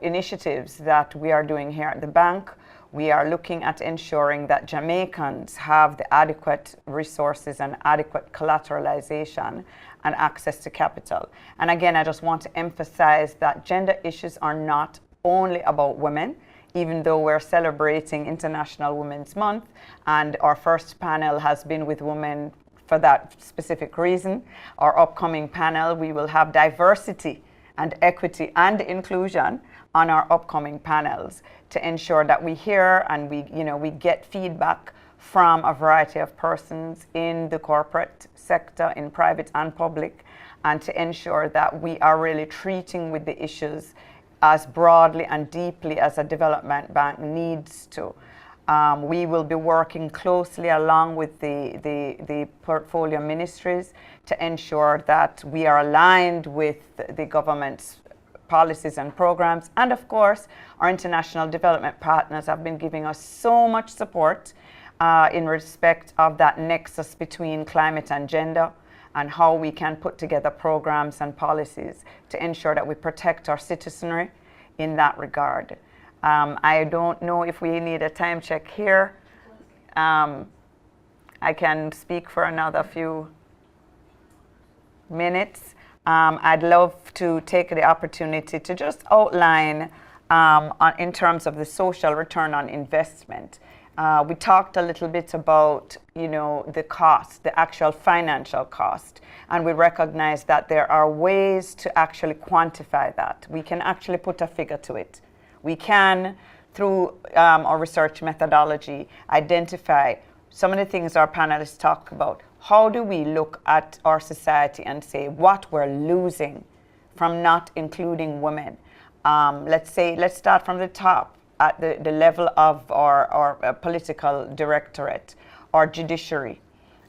initiatives that we are doing here at the bank. We are looking at ensuring that Jamaicans have the adequate resources and adequate collateralization and access to capital. And again, I just want to emphasize that gender issues are not only about women, even though we're celebrating International Women's Month, and our first panel has been with women for that specific reason. Our upcoming panel, we will have diversity and equity and inclusion on our upcoming panels to ensure that we hear and we get feedback from a variety of persons in the corporate sector, in private and public, and to ensure that we are really treating with the issues as broadly and deeply as a development bank needs to. We will be working closely along with the portfolio ministries to ensure that we are aligned with the government's policies and programs. And of course, our international development partners have been giving us so much support in respect of that nexus between climate and gender, and how we can put together programs and policies to ensure that we protect our citizenry in that regard. I don't know if we need a time check here. I can speak for another few minutes. I'd love to take the opportunity to just outline in terms of the social return on investment. We talked a little bit about, the cost, the actual financial cost, and we recognize that there are ways to actually quantify that. We can actually put a figure to it. We can, through our research methodology, identify some of the things our panelists talk about. How do we look at our society and say what we're losing from not including women? Let's start from the top at the level of our political directorate or judiciary.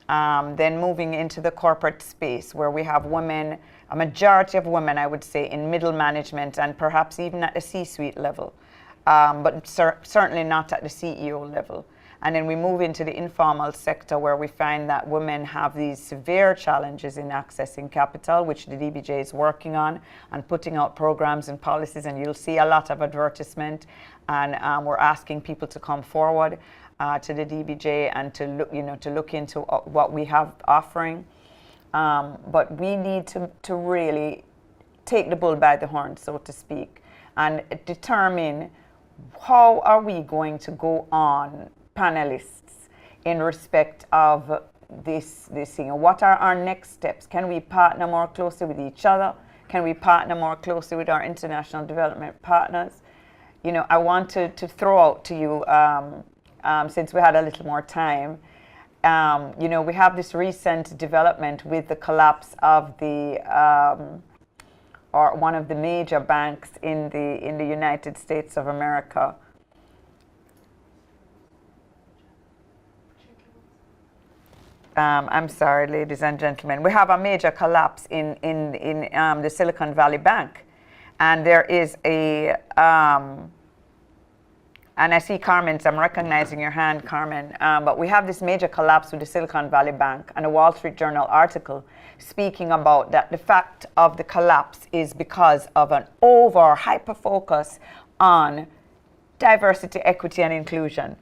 Then moving into the corporate space where we have women, a majority of women, I would say, in middle management and perhaps even at the C-suite level, but certainly not at the CEO level. And then we move into the informal sector where we find that women have these severe challenges in accessing capital, which the DBJ is working on and putting out programs and policies, and you'll see a lot of advertisement. And we're asking people to come forward to the DBJ and to look into what we have offering. But we need to really take the bull by the horn, so to speak, and determine how are we going to go on, panelists, in respect of this thing. What are our next steps? Can we partner more closely with each other? Can we partner more closely with our international development partners? I want to throw out to you, since we had a little more time, we have this recent development with the collapse of or one of the major banks in the United States of America. I'm sorry, ladies and gentlemen. We have a major collapse in the Silicon Valley Bank, and there is a and I see Carmen's, I'm recognizing your hand, Carmen, but we have this major collapse with the Silicon Valley Bank, and a Wall Street Journal article speaking about that the fact of the collapse is because of an hyper focus on diversity, equity, and inclusion.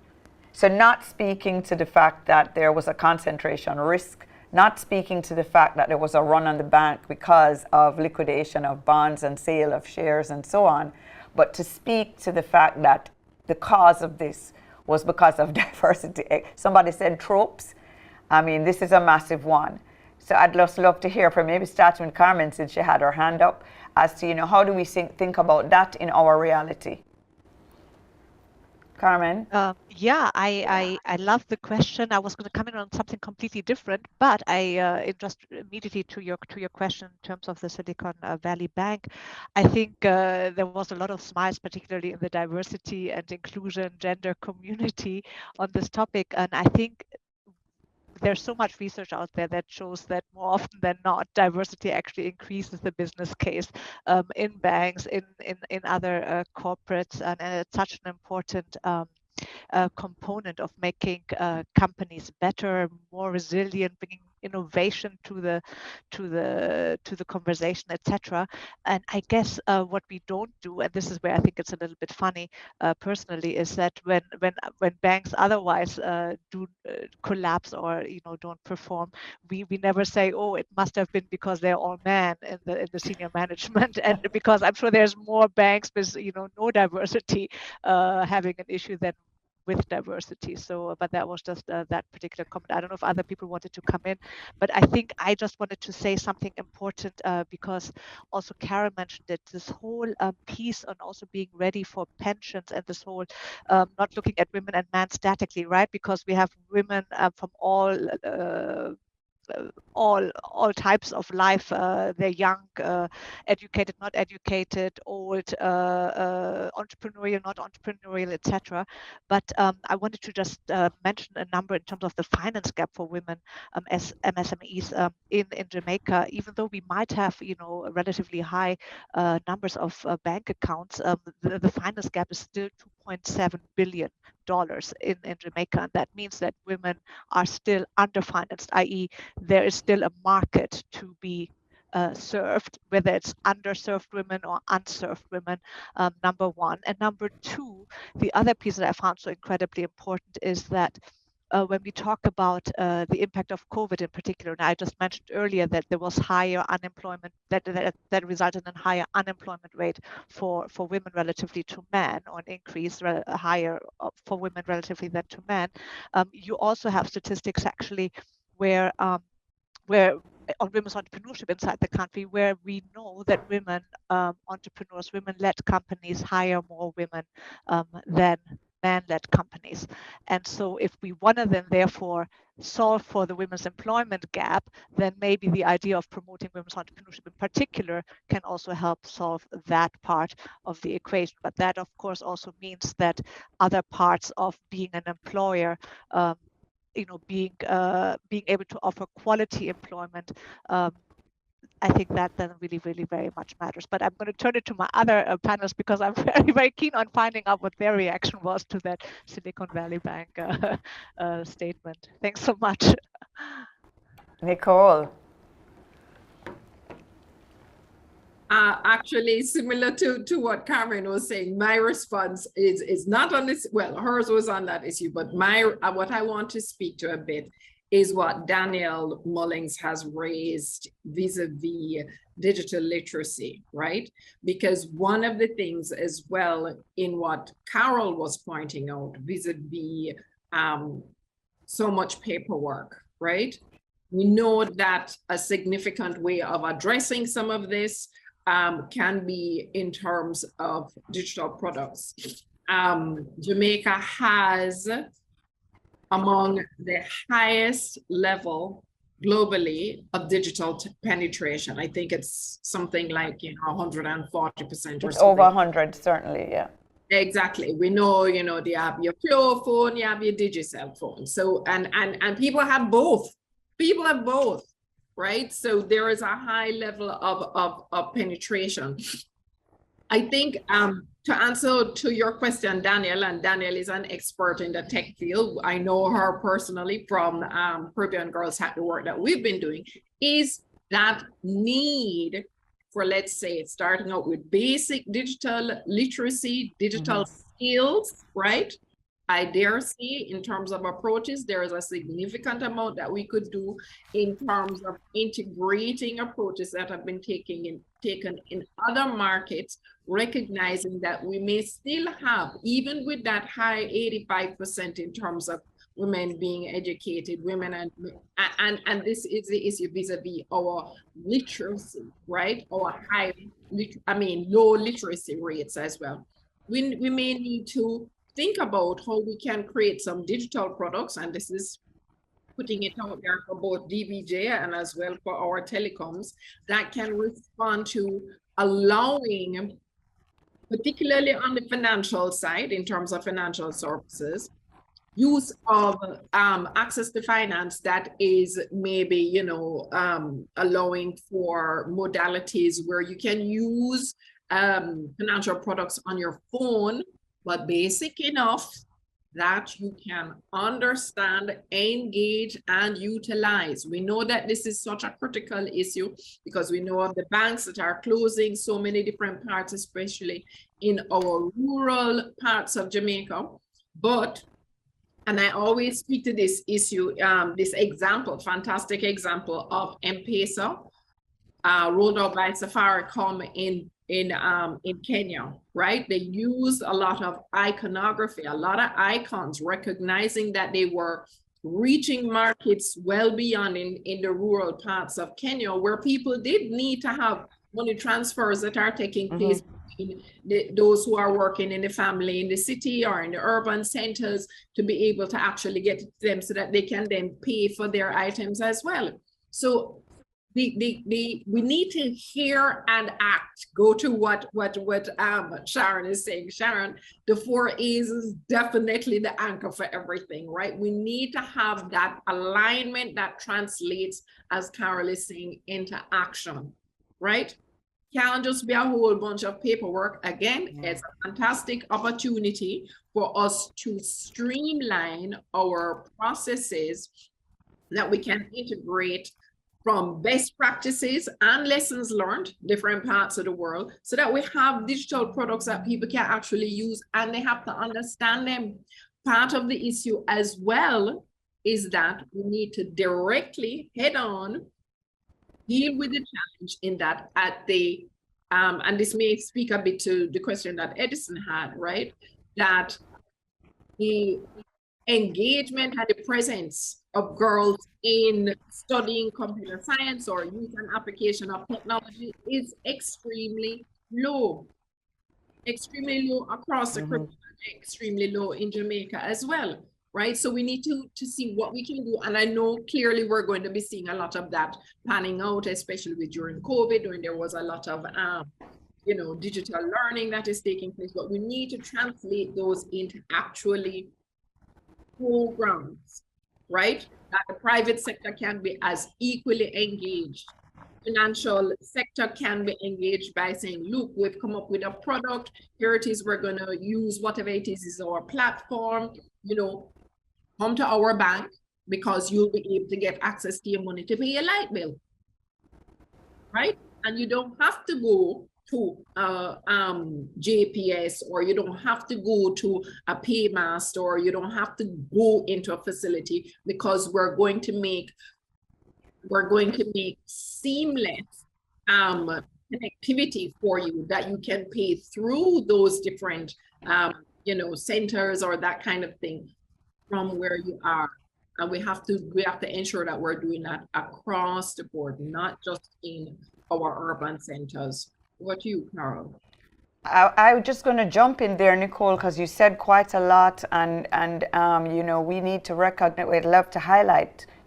So not speaking to the fact that there was a concentration risk, not speaking to the fact that there was a run on the bank because of liquidation of bonds and sale of shares and so on, but to speak to the fact that the cause of this was because of diversity. Somebody said tropes. I mean, this is a massive one. So I'd just love to hear from maybe starting with Carmen, since she had her hand up, as to, how do we think about that in our reality? Carmen? Yeah, I love the question. I was going to come in on something completely different, but it just immediately to your question in terms of the Silicon Valley Bank. I think there was a lot of smiles, particularly in the diversity and inclusion gender community on this topic, and I think there's so much research out there that shows that more often than not, diversity actually increases the business case in banks, in other corporates, and it's such an important component of making companies better, more resilient, bringing innovation to the conversation, etc. And I guess what we don't do, and this is where I think it's a little bit funny personally, is that when banks otherwise do collapse or don't perform, we never say, oh, it must have been because they're all men in the senior management, and because I'm sure there's more banks with no diversity having an issue than with diversity. So, but that was just that particular comment. I don't know if other people wanted to come in, but I think I just wanted to say something important because also Karen mentioned it, this whole piece on also being ready for pensions and this whole not looking at women and men statically, right? Because we have women from all types of life. They're young, educated, not educated, old, entrepreneurial, not entrepreneurial, etc. But I wanted to just mention a number in terms of the finance gap for women as MSMEs in Jamaica. Even though we might have relatively high numbers of bank accounts, the finance gap is still $2.7 billion in Jamaica, and that means that women are still underfinanced, i.e. there is still a market to be served, whether it's underserved women or unserved women, number one. And number two, the other piece that I found so incredibly important is that when we talk about the impact of COVID in particular, and I just mentioned earlier that there was higher unemployment, that resulted in higher unemployment rate for women relatively to men, or an increase higher for women relatively than to men. You also have statistics actually where on women's entrepreneurship inside the country, where we know that women entrepreneurs, women-led companies hire more women than man-led companies. And so if we want to then therefore solve for the women's employment gap, then maybe the idea of promoting women's entrepreneurship in particular can also help solve that part of the equation. But that of course also means that other parts of being an employer, being able to offer quality employment, I think that then really, really very much matters. But I'm going to turn it to my other panelists because I'm very, very keen on finding out what their reaction was to that Silicon Valley Bank statement. Thanks so much. Nicole. Actually, similar to what Carmen was saying, my response is not on this. Well, hers was on that issue, but what I want to speak to a bit is what Danielle Mullings has raised vis-a-vis digital literacy, right? Because one of the things as well in what Carol was pointing out vis-a-vis so much paperwork, right? We know that a significant way of addressing some of this can be in terms of digital products. Jamaica has among the highest level globally of digital penetration. I think it's something like 140% or something. It's over 100, certainly, yeah. Exactly. We know, you have your flow phone, you have your digicel phone. So and people have both. People have both, right? So there is a high level of penetration. I think to answer to your question, Danielle, and Danielle is an expert in the tech field. I know her personally from Caribbean Girls Happy work that we've been doing, is that need for, let's say, starting out with basic digital literacy, digital skills, right? I dare say, in terms of approaches, there is a significant amount that we could do in terms of integrating approaches that have been taken in other markets, recognizing that we may still have, even with that high 85% in terms of women being educated, women and this is the issue vis-a-vis our literacy, right? Our low literacy rates as well. We may need to think about how we can create some digital products, and this is putting it out there for both DBJ and as well for our telecoms, that can respond to allowing, particularly on the financial side, in terms of financial services, use of access to finance that is maybe, allowing for modalities where you can use financial products on your phone, but basic enough that you can understand, engage, and utilize. We know that this is such a critical issue because we know of the banks that are closing so many different parts, especially in our rural parts of Jamaica. And I always speak to this issue, this example, fantastic example of M-Pesa, rolled out by Safaricom in Kenya, right? They used a lot of iconography, a lot of icons, recognizing that they were reaching markets well beyond in the rural parts of Kenya, where people did need to have money transfers that are taking place between those who are working in the family in the city or in the urban centers to be able to actually get to them so that they can then pay for their items as well. So we need to hear and act. Go to what Sharon is saying. Sharon, the 4 A's is definitely the anchor for everything, right? We need to have that alignment that translates, as Carol is saying, into action, right? Can't just be a whole bunch of paperwork. Again, it's a fantastic opportunity for us to streamline our processes that we can integrate from best practices and lessons learned, different parts of the world, so that we have digital products that people can actually use and they have to understand them. Part of the issue as well is that we need to directly head on deal with the challenge in that at the, and this may speak a bit to the question that Edison had, right? That the engagement and the presence of girls in studying computer science or use and application of technology is extremely low across the curriculum, extremely low in Jamaica as well, right? So we need to see what we can do. And I know clearly we're going to be seeing a lot of that panning out, especially during COVID, when there was a lot of digital learning that is taking place, but we need to translate those into actually programs, right? That the private sector can be as equally engaged. Financial sector can be engaged by saying, look, we've come up with a product, here it is, we're going to use whatever it is our platform, come to our bank because you'll be able to get access to your money to pay your light bill, right? And you don't have to go to JPS, or you don't have to go to a paymaster, or you don't have to go into a facility, because we're going to make seamless connectivity for you that you can pay through those different centers or that kind of thing from where you are. And we have to ensure that we're doing that across the board, not just in our urban centers. What you, Carol? I'm just going to jump in there, Nicole, because you said quite a lot, and we need to recognize. We'd love to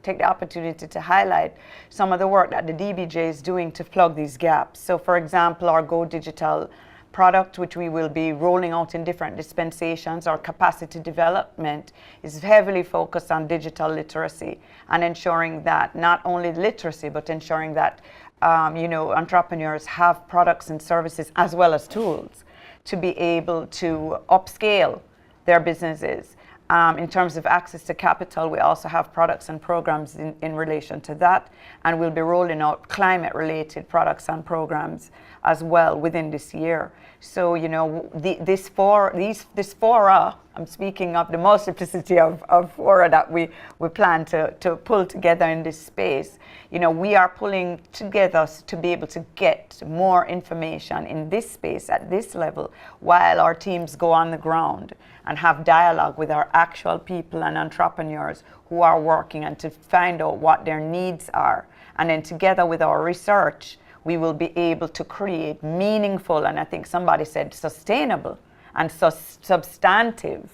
take the opportunity to highlight some of the work that the DBJ is doing to plug these gaps. So, for example, our Go Digital product, which we will be rolling out in different dispensations, our capacity development is heavily focused on digital literacy and ensuring that not only literacy, but ensuring that entrepreneurs have products and services as well as tools to be able to upscale their businesses In terms of access to capital, we also have products and programs in relation to that, and we'll be rolling out climate-related products and programs as well within this year. So, you know, this fora, I'm speaking of the multiplicity of fora that we plan to pull together in this space. You know, we are pulling together to be able to get more information in this space at this level while our teams go on the ground and have dialogue with our actual people and entrepreneurs who are working, and to find out what their needs are. And then together with our research, we will be able to create meaningful, and I think somebody said sustainable and substantive,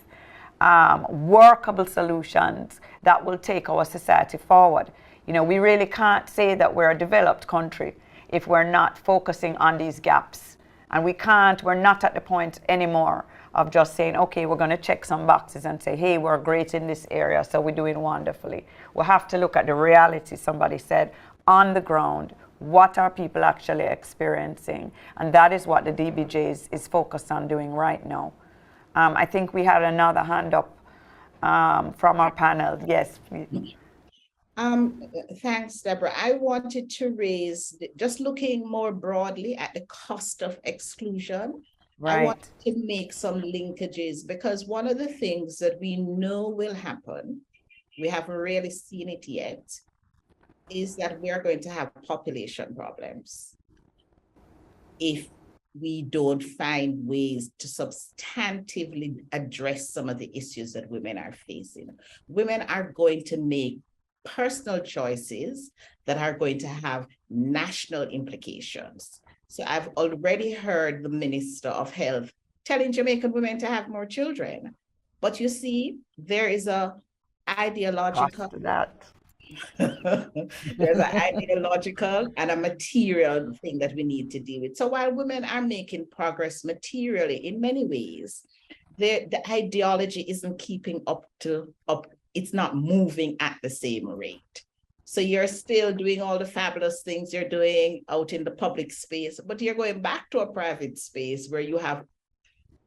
workable solutions that will take our society forward. You know, we really can't say that we're a developed country if we're not focusing on these gaps. And we're not at the point anymore of just saying, okay, we're going to check some boxes and say, hey, we're great in this area, so we're doing wonderfully. We have to look at the reality, somebody said, on the ground. What are people actually experiencing? And that is what the DBJ is focused on doing right now. I think we had another hand up from our panel. Yes, please. Thanks, Deborah. I wanted to raise, just looking more broadly at the cost of exclusion. Right. I want to make some linkages, because one of the things that we know will happen, we haven't really seen it yet, is that we are going to have population problems if we don't find ways to substantively address some of the issues that women are facing. Women are going to make personal choices that are going to have national implications. So I've already heard the Minister of Health telling Jamaican women to have more children. But you see, there is a ideological there's an ideological and a material thing that we need to deal with. So while women are making progress materially in many ways, the ideology isn't keeping up, it's not moving at the same rate. So you're still doing all the fabulous things you're doing out in the public space, but you're going back to a private space where you have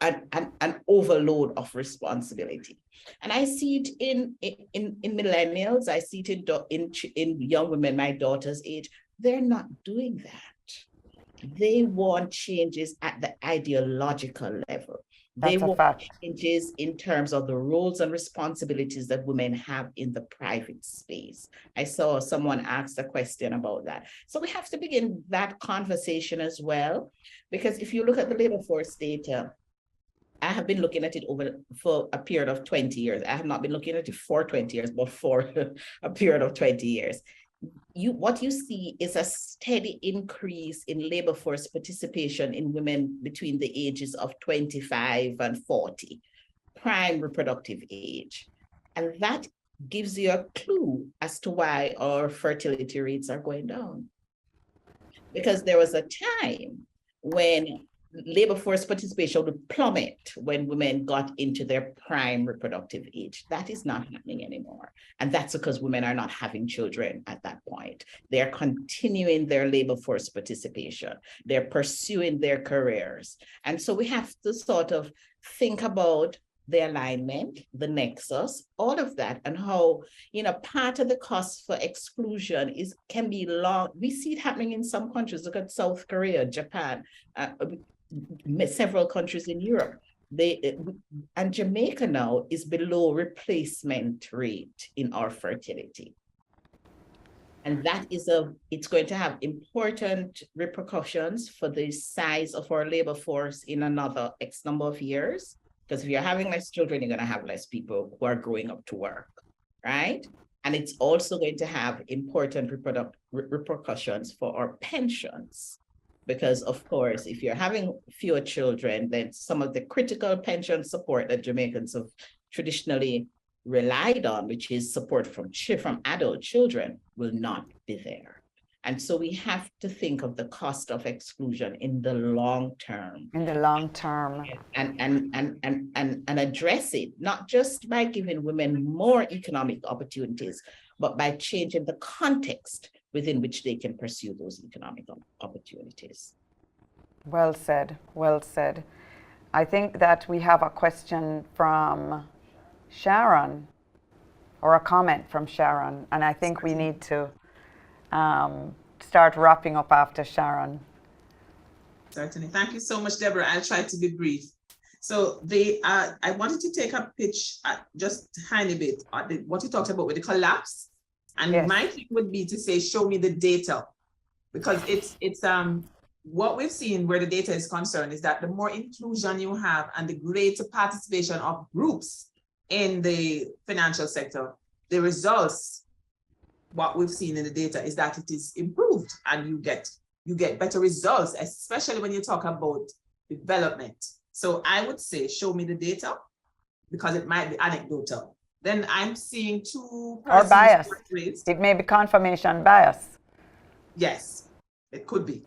an overload of responsibility. And I see it in millennials, I see it in young women, my daughter's age. They're not doing that. They want changes at the ideological level. They want changes in terms of the roles and responsibilities that women have in the private space. I saw someone ask a question about that. So we have to begin that conversation as well, because if you look at the labor force data, I have been looking at it for a period of 20 years. I have not been looking at it for 20 years, but for a period of 20 years. What you see is a steady increase in labor force participation in women between the ages of 25 and 40, prime reproductive age. And that gives you a clue as to why our fertility rates are going down. Because there was a time when labor force participation would plummet when women got into their prime reproductive age. That is not happening anymore. And that's because women are not having children at that point. They're continuing their labor force participation. They're pursuing their careers. And so we have to sort of think about the alignment, the nexus, all of that, and how, you know, part of the cost for exclusion can be long. We see it happening in some countries. Look at South Korea, Japan, several countries in Europe. And Jamaica now is below replacement rate in our fertility. And that is it's going to have important repercussions for the size of our labor force in another X number of years. Because if you're having less children, you're going to have less people who are growing up to work, right? And it's also going to have important repercussions for our pensions. Because of course, if you're having fewer children, then some of the critical pension support that Jamaicans have traditionally relied on, which is support from adult children, will not be there. And so we have to think of the cost of exclusion in the long term. In the long term. And address it, not just by giving women more economic opportunities, but by changing the context within which they can pursue those economic opportunities. Well said, well said. I think that we have a question from Sharon, or a comment from Sharon, and I think we need to start wrapping up after Sharon. Certainly. Thank you so much, Deborah. I'll try to be brief. So I wanted to take a pitch just a tiny bit on what you talked about with the collapse. And Yes. my thing would be to say, show me the data, because it's what we've seen where the data is concerned is that the more inclusion you have and the greater participation of groups in the financial sector, the results, what we've seen in the data is that it is improved and you get better results, especially when you talk about development. So I would say, show me the data, because it might be anecdotal. Then I'm seeing two persons. Or bias. Raised. It may be confirmation bias. Yes, it could be.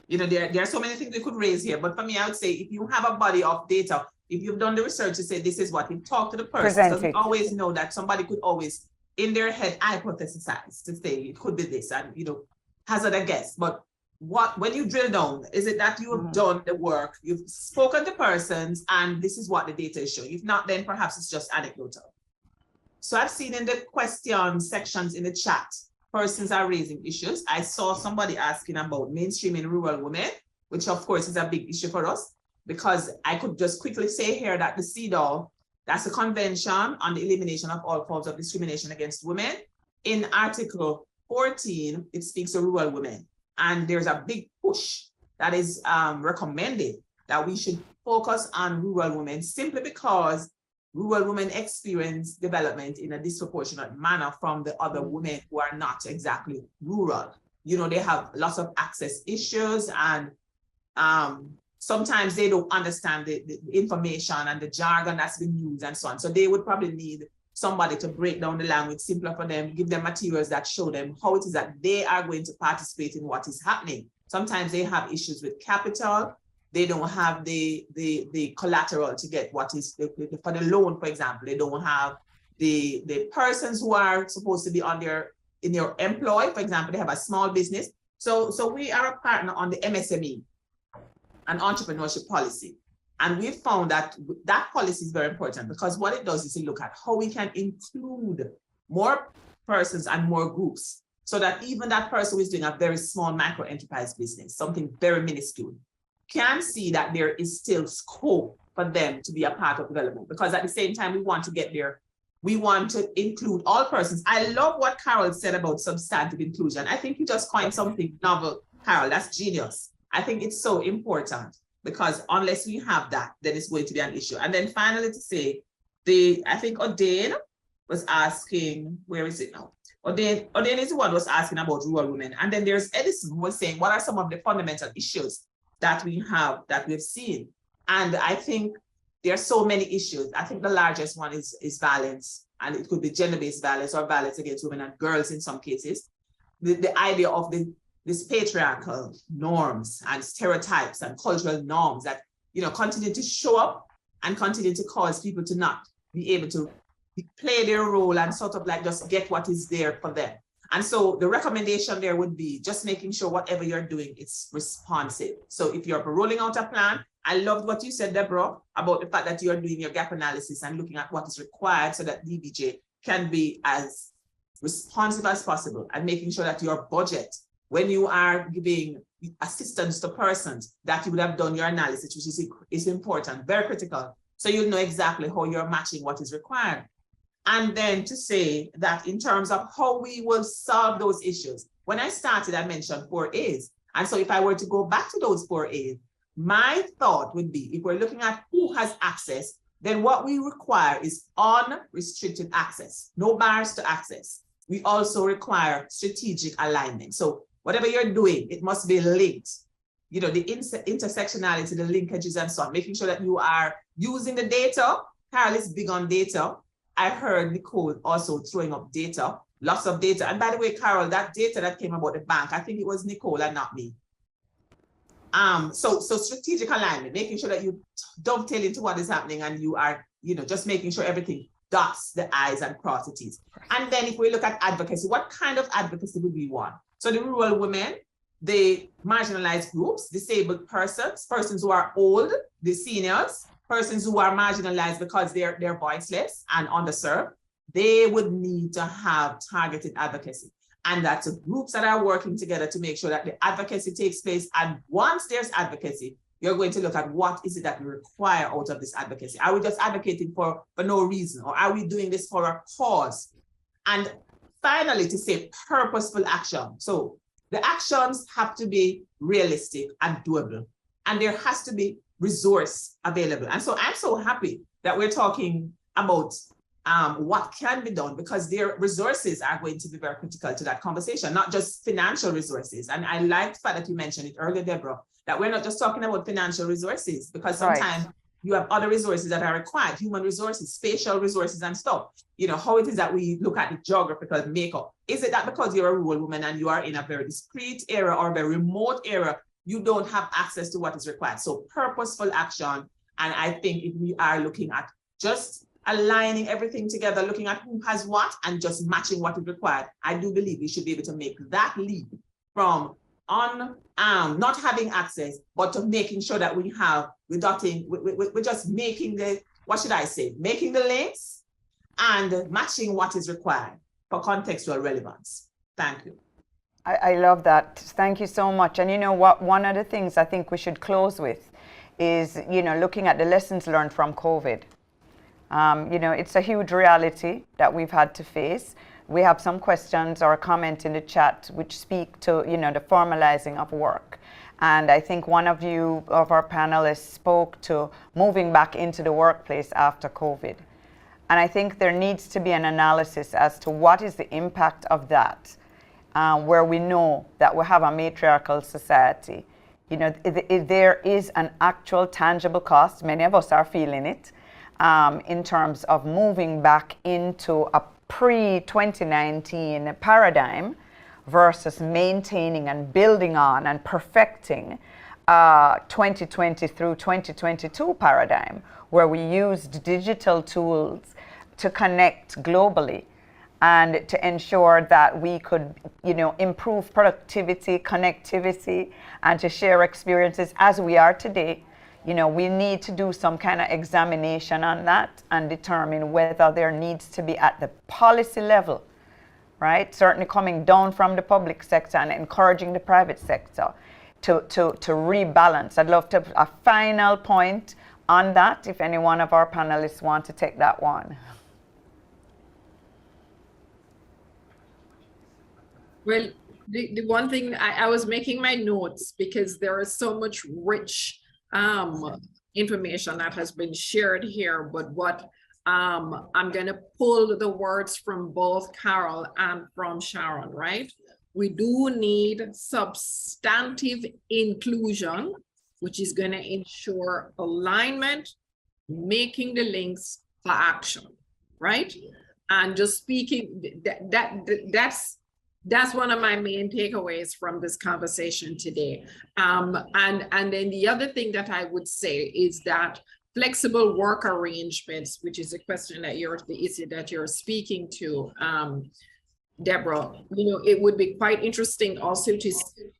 You know, there are so many things we could raise here, but for me, I would say if you have a body of data, if you've done the research to say this is what, you talk to the person, because we always know that somebody could always, in their head, hypothesize to say it could be this and, you know, hazard a guess. But when you drill down, is it that you have done the work, you've spoken to persons, and this is what the data is showing? If not, then perhaps it's just anecdotal. So I've seen in the question sections in the chat, persons are raising issues. I saw somebody asking about mainstreaming rural women, which of course is a big issue for us, because I could just quickly say here that the CEDAW, that's the Convention on the Elimination of All Forms of Discrimination Against Women. In Article 14, it speaks to rural women. And there's a big push that is recommended that we should focus on rural women, simply because rural women experience development in a disproportionate manner from the other women who are not exactly rural. You know, they have lots of access issues, and sometimes they don't understand the information and the jargon that's been used and so on. So they would probably need somebody to break down the language simpler for them, give them materials that show them how it is that they are going to participate in what is happening. Sometimes they have issues with capital. They don't have the collateral to get what is for the loan, for example. They don't have the persons who are supposed to be in their employ. For example, they have a small business. So we are a partner on the MSME and entrepreneurship policy. And we found that policy is very important, because what it does is to look at how we can include more persons and more groups, so that even that person who is doing a very small micro enterprise business, something very minuscule, can see that there is still scope for them to be a part of development. Because at the same time, we want to get there. We want to include all persons. I love what Carol said about substantive inclusion. I think you just coined something novel, Carol. That's genius. I think it's so important, because unless we have that, then it's going to be an issue. And then finally to say, I think Odane was asking, where is it now? Odane is the one who was asking about rural women. And then there's Edison who was saying, what are some of the fundamental issues that we have, that we've seen? And I think there are so many issues. I think the largest one is violence, and it could be gender-based violence or violence against women and girls in some cases. The idea of these patriarchal norms and stereotypes and cultural norms that, you know, continue to show up and continue to cause people to not be able to play their role and sort of like just get what is there for them. And so the recommendation there would be just making sure whatever you're doing is responsive. So if you're rolling out a plan, I loved what you said, Deborah, about the fact that you're doing your gap analysis and looking at what is required so that DBJ can be as responsive as possible, and making sure that your budget, when you are giving assistance to persons, that you would have done your analysis, which is important, very critical. So you'll know exactly how you're matching what is required. And then to say that in terms of how we will solve those issues, when I started, I mentioned 4 A's. And so if I were to go back to those 4 A's, my thought would be, if we're looking at who has access, then what we require is unrestricted access, no bars to access. We also require strategic alignment. So whatever you're doing, it must be linked. You know, the intersectionality, the linkages and so on, making sure that you are using the data. Carol is big on data. I heard Nicole also throwing up data, lots of data. And by the way, Carol, that data that came about the bank, I think it was Nicole and not me. So strategic alignment, making sure that you dovetail into what is happening, and you are, you know, just making sure everything dots the I's and cross the T's. And then if we look at advocacy, what kind of advocacy would we want? So the rural women, the marginalized groups, disabled persons, persons who are old, the seniors, persons who are marginalized because they're voiceless and underserved, they would need to have targeted advocacy. And that's groups that are working together to make sure that the advocacy takes place. And once there's advocacy, you're going to look at what is it that we require out of this advocacy. Are we just advocating for no reason? Or are we doing this for a cause? And finally, to say purposeful action. So the actions have to be realistic and doable. And there has to be resource available. And so I'm so happy that we're talking about what can be done, because their resources are going to be very critical to that conversation, not just financial resources. And I like the fact that you mentioned it earlier, Deborah, that we're not just talking about financial resources, because sometimes you have other resources that are required, human resources, spatial resources and stuff. You know, how it is that we look at the geographical makeup. Is it that because you're a rural woman and you are in a very discrete area or a very remote area, you don't have access to what is required? So purposeful action. And I think if we are looking at just aligning everything together, looking at who has what and just matching what is required, I do believe we should be able to make that leap from not having access, but to making sure that we have, we're just making the, what should I say, making the links and matching what is required for contextual relevance. Thank you. I love that. Thank you so much. And you know what, one of the things I think we should close with is, you know, looking at the lessons learned from COVID. You know, it's a huge reality that we've had to face. We have some questions or a comment in the chat which speak to, you know, the formalizing of work. And I think one of you, of our panelists, spoke to moving back into the workplace after COVID. And I think there needs to be an analysis as to what is the impact of that, where we know that we have a matriarchal society. You know, there is an actual tangible cost, many of us are feeling it, in terms of moving back into a pre-2019 paradigm versus maintaining and building on and perfecting 2020 through 2022 paradigm, where we used digital tools to connect globally and to ensure that we could, you know, improve productivity, connectivity, and to share experiences as we are today. You know, we need to do some kind of examination on that and determine whether there needs to be at the policy level, right? Certainly coming down from the public sector and encouraging the private sector to rebalance. I'd love to have a final point on that if any one of our panelists want to take that one. Well, the one thing I was making my notes because there is so much rich information that has been shared here, but what I'm going to pull the words from both Carol and from Sharon, right? We do need substantive inclusion, which is going to ensure alignment, making the links for action, right? And just speaking, that's one of my main takeaways from this conversation today. And then the other thing that I would say is that flexible work arrangements, which is a question that the issue that you're speaking to, Deborah, you know, it would be quite interesting also to see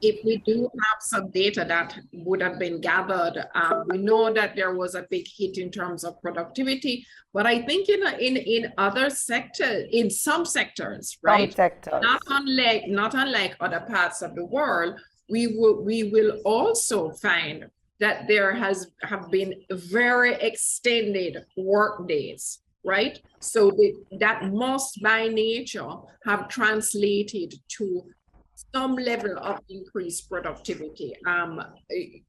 if we do have some data that would have been gathered. We know that there was a big hit in terms of productivity, but I think in other sectors, in some sectors, right? Not unlike other parts of the world, we will also find that there have been very extended work days, right? So that must by nature have translated to some level of increased productivity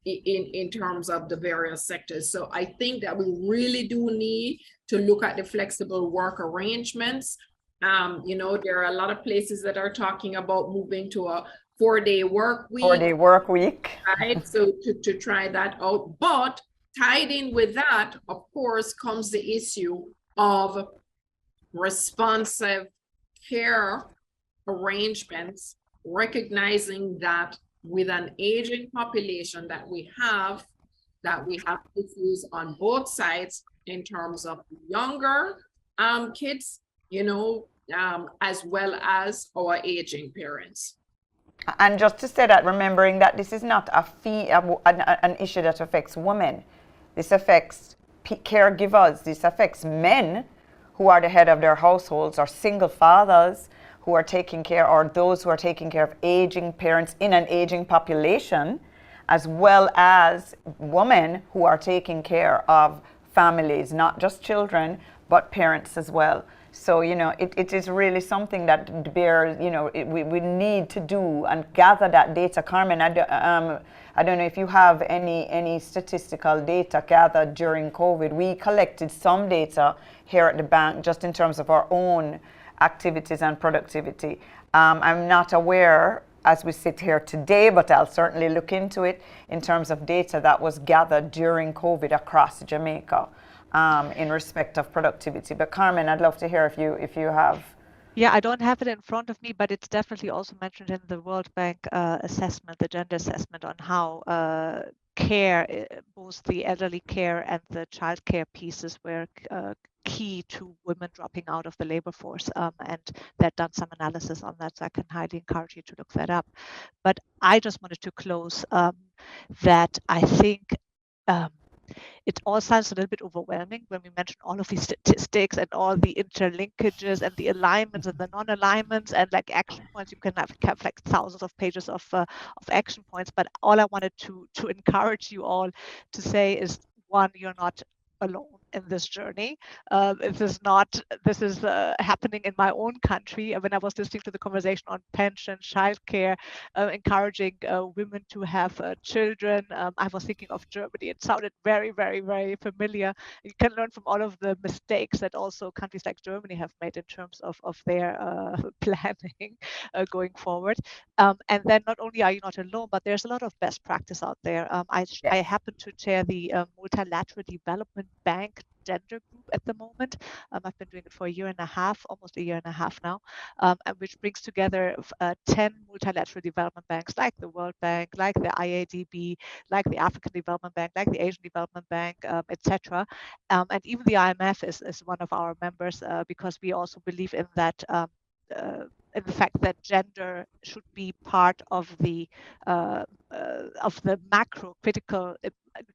in terms of the various sectors. So I think that we really do need to look at the flexible work arrangements. You know, there are a lot of places that are talking about moving to a 4-day work week. 4-day work week. Right, so to try that out. But tied in with that, of course, comes the issue of responsive care arrangements, recognizing that with an aging population that we have issues on both sides in terms of younger kids, you know, as well as our aging parents. And just to say that, remembering that this is not an issue that affects women. This affects caregivers. This affects men who are the head of their households, or single fathers who are taking care, or those who are taking care of aging parents in an aging population, as well as women who are taking care of families, not just children, but parents as well. So, it is really something that bears, we need to do and gather that data. Carmen, I don't know if you have any statistical data gathered during COVID. We collected some data here at the bank just in terms of our own activities and productivity. I'm not aware as we sit here today, but I'll certainly look into it in terms of data that was gathered during COVID across Jamaica in respect of productivity. But Carmen, I'd love to hear if you have. Yeah, I don't have it in front of me, but it's definitely also mentioned in the World Bank assessment, the gender assessment, on how care, both the elderly care and the childcare pieces, were key to women dropping out of the labor force. And they've done some analysis on that, so I can highly encourage you to look that up. But I just wanted to close that I think it all sounds a little bit overwhelming when we mention all of these statistics and all the interlinkages and the alignments and the non-alignments and like action points. You can have like thousands of pages of action points. But all I wanted to encourage you all to say is, one, you're not alone in this journey. This is happening in my own country. When I was listening to the conversation on pension, childcare, encouraging women to have children, I was thinking of Germany. It sounded very, very, very familiar. You can learn from all of the mistakes that also countries like Germany have made in terms of their planning going forward. And then not only are you not alone, but there's a lot of best practice out there. I happen to chair the Multilateral Development Bank gender group at the moment. I've been doing it for almost a year and a half now, and which brings together 10 multilateral development banks like the World Bank, like the IADB, like the African Development Bank, like the Asian Development Bank, etc. And even the IMF is one of our members because we also believe in that. In the fact that gender should be part of the macro critical.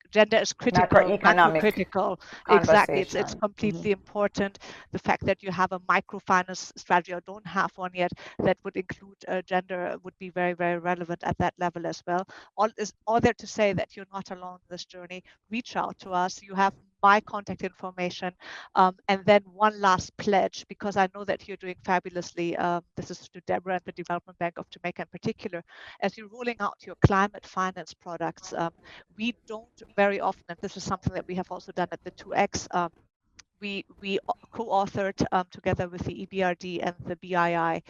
Gender is critical, macro critical. Exactly, it's completely important. The fact that you have a microfinance strategy or don't have one yet that would include gender would be very, very relevant at that level as well. All there to say that you're not alone in this journey. Reach out to us. You have my contact information. And then one last pledge, because I know that you're doing fabulously. This is to Deborah and the Development Bank of Jamaica in particular. As you're rolling out your climate finance products, we don't very often, and this is something that we have also done at the 2X, we co-authored together with the EBRD and the BII,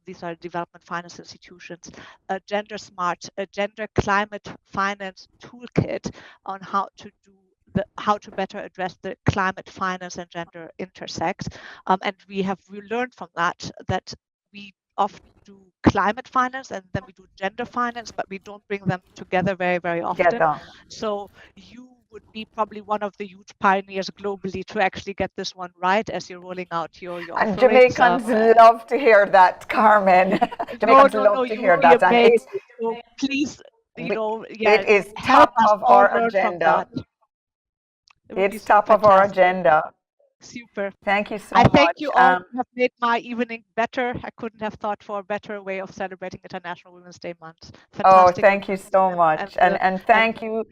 these are development finance institutions, a gender climate finance toolkit on how to better address the climate finance and gender intersect. And we learned from that we often do climate finance and then we do gender finance, but we don't bring them together very, very often. So you would be probably one of the huge pioneers globally to actually get this one right as you're rolling out your and Jamaicans love to hear that, Carmen. Jamaicans love to hear that. And so please, it is top of our agenda. It's top of our agenda. Super. Thank you so much. I thank you all. You have made my evening better. I couldn't have thought for a better way of celebrating International Women's Day month. Fantastic. Oh, thank you so much. And thank you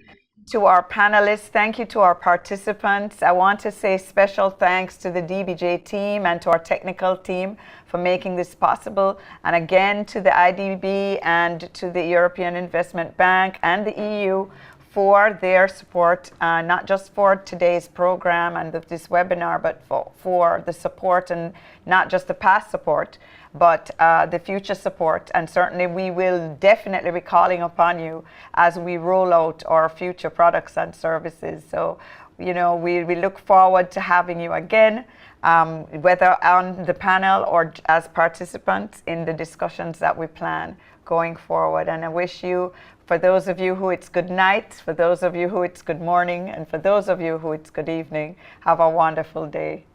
to our panelists. Thank you to our participants. I want to say special thanks to the DBJ team and to our technical team for making this possible. And again, to the IDB and to the European Investment Bank and the EU for their support, not just for today's program and this webinar, but for the support, and not just the past support, but the future support. And certainly we will definitely be calling upon you as we roll out our future products and services. So, we look forward to having you again, whether on the panel or as participants in the discussions that we plan going forward. And I wish you, for those of you who it's good night, for those of you who it's good morning, and for those of you who it's good evening, have a wonderful day.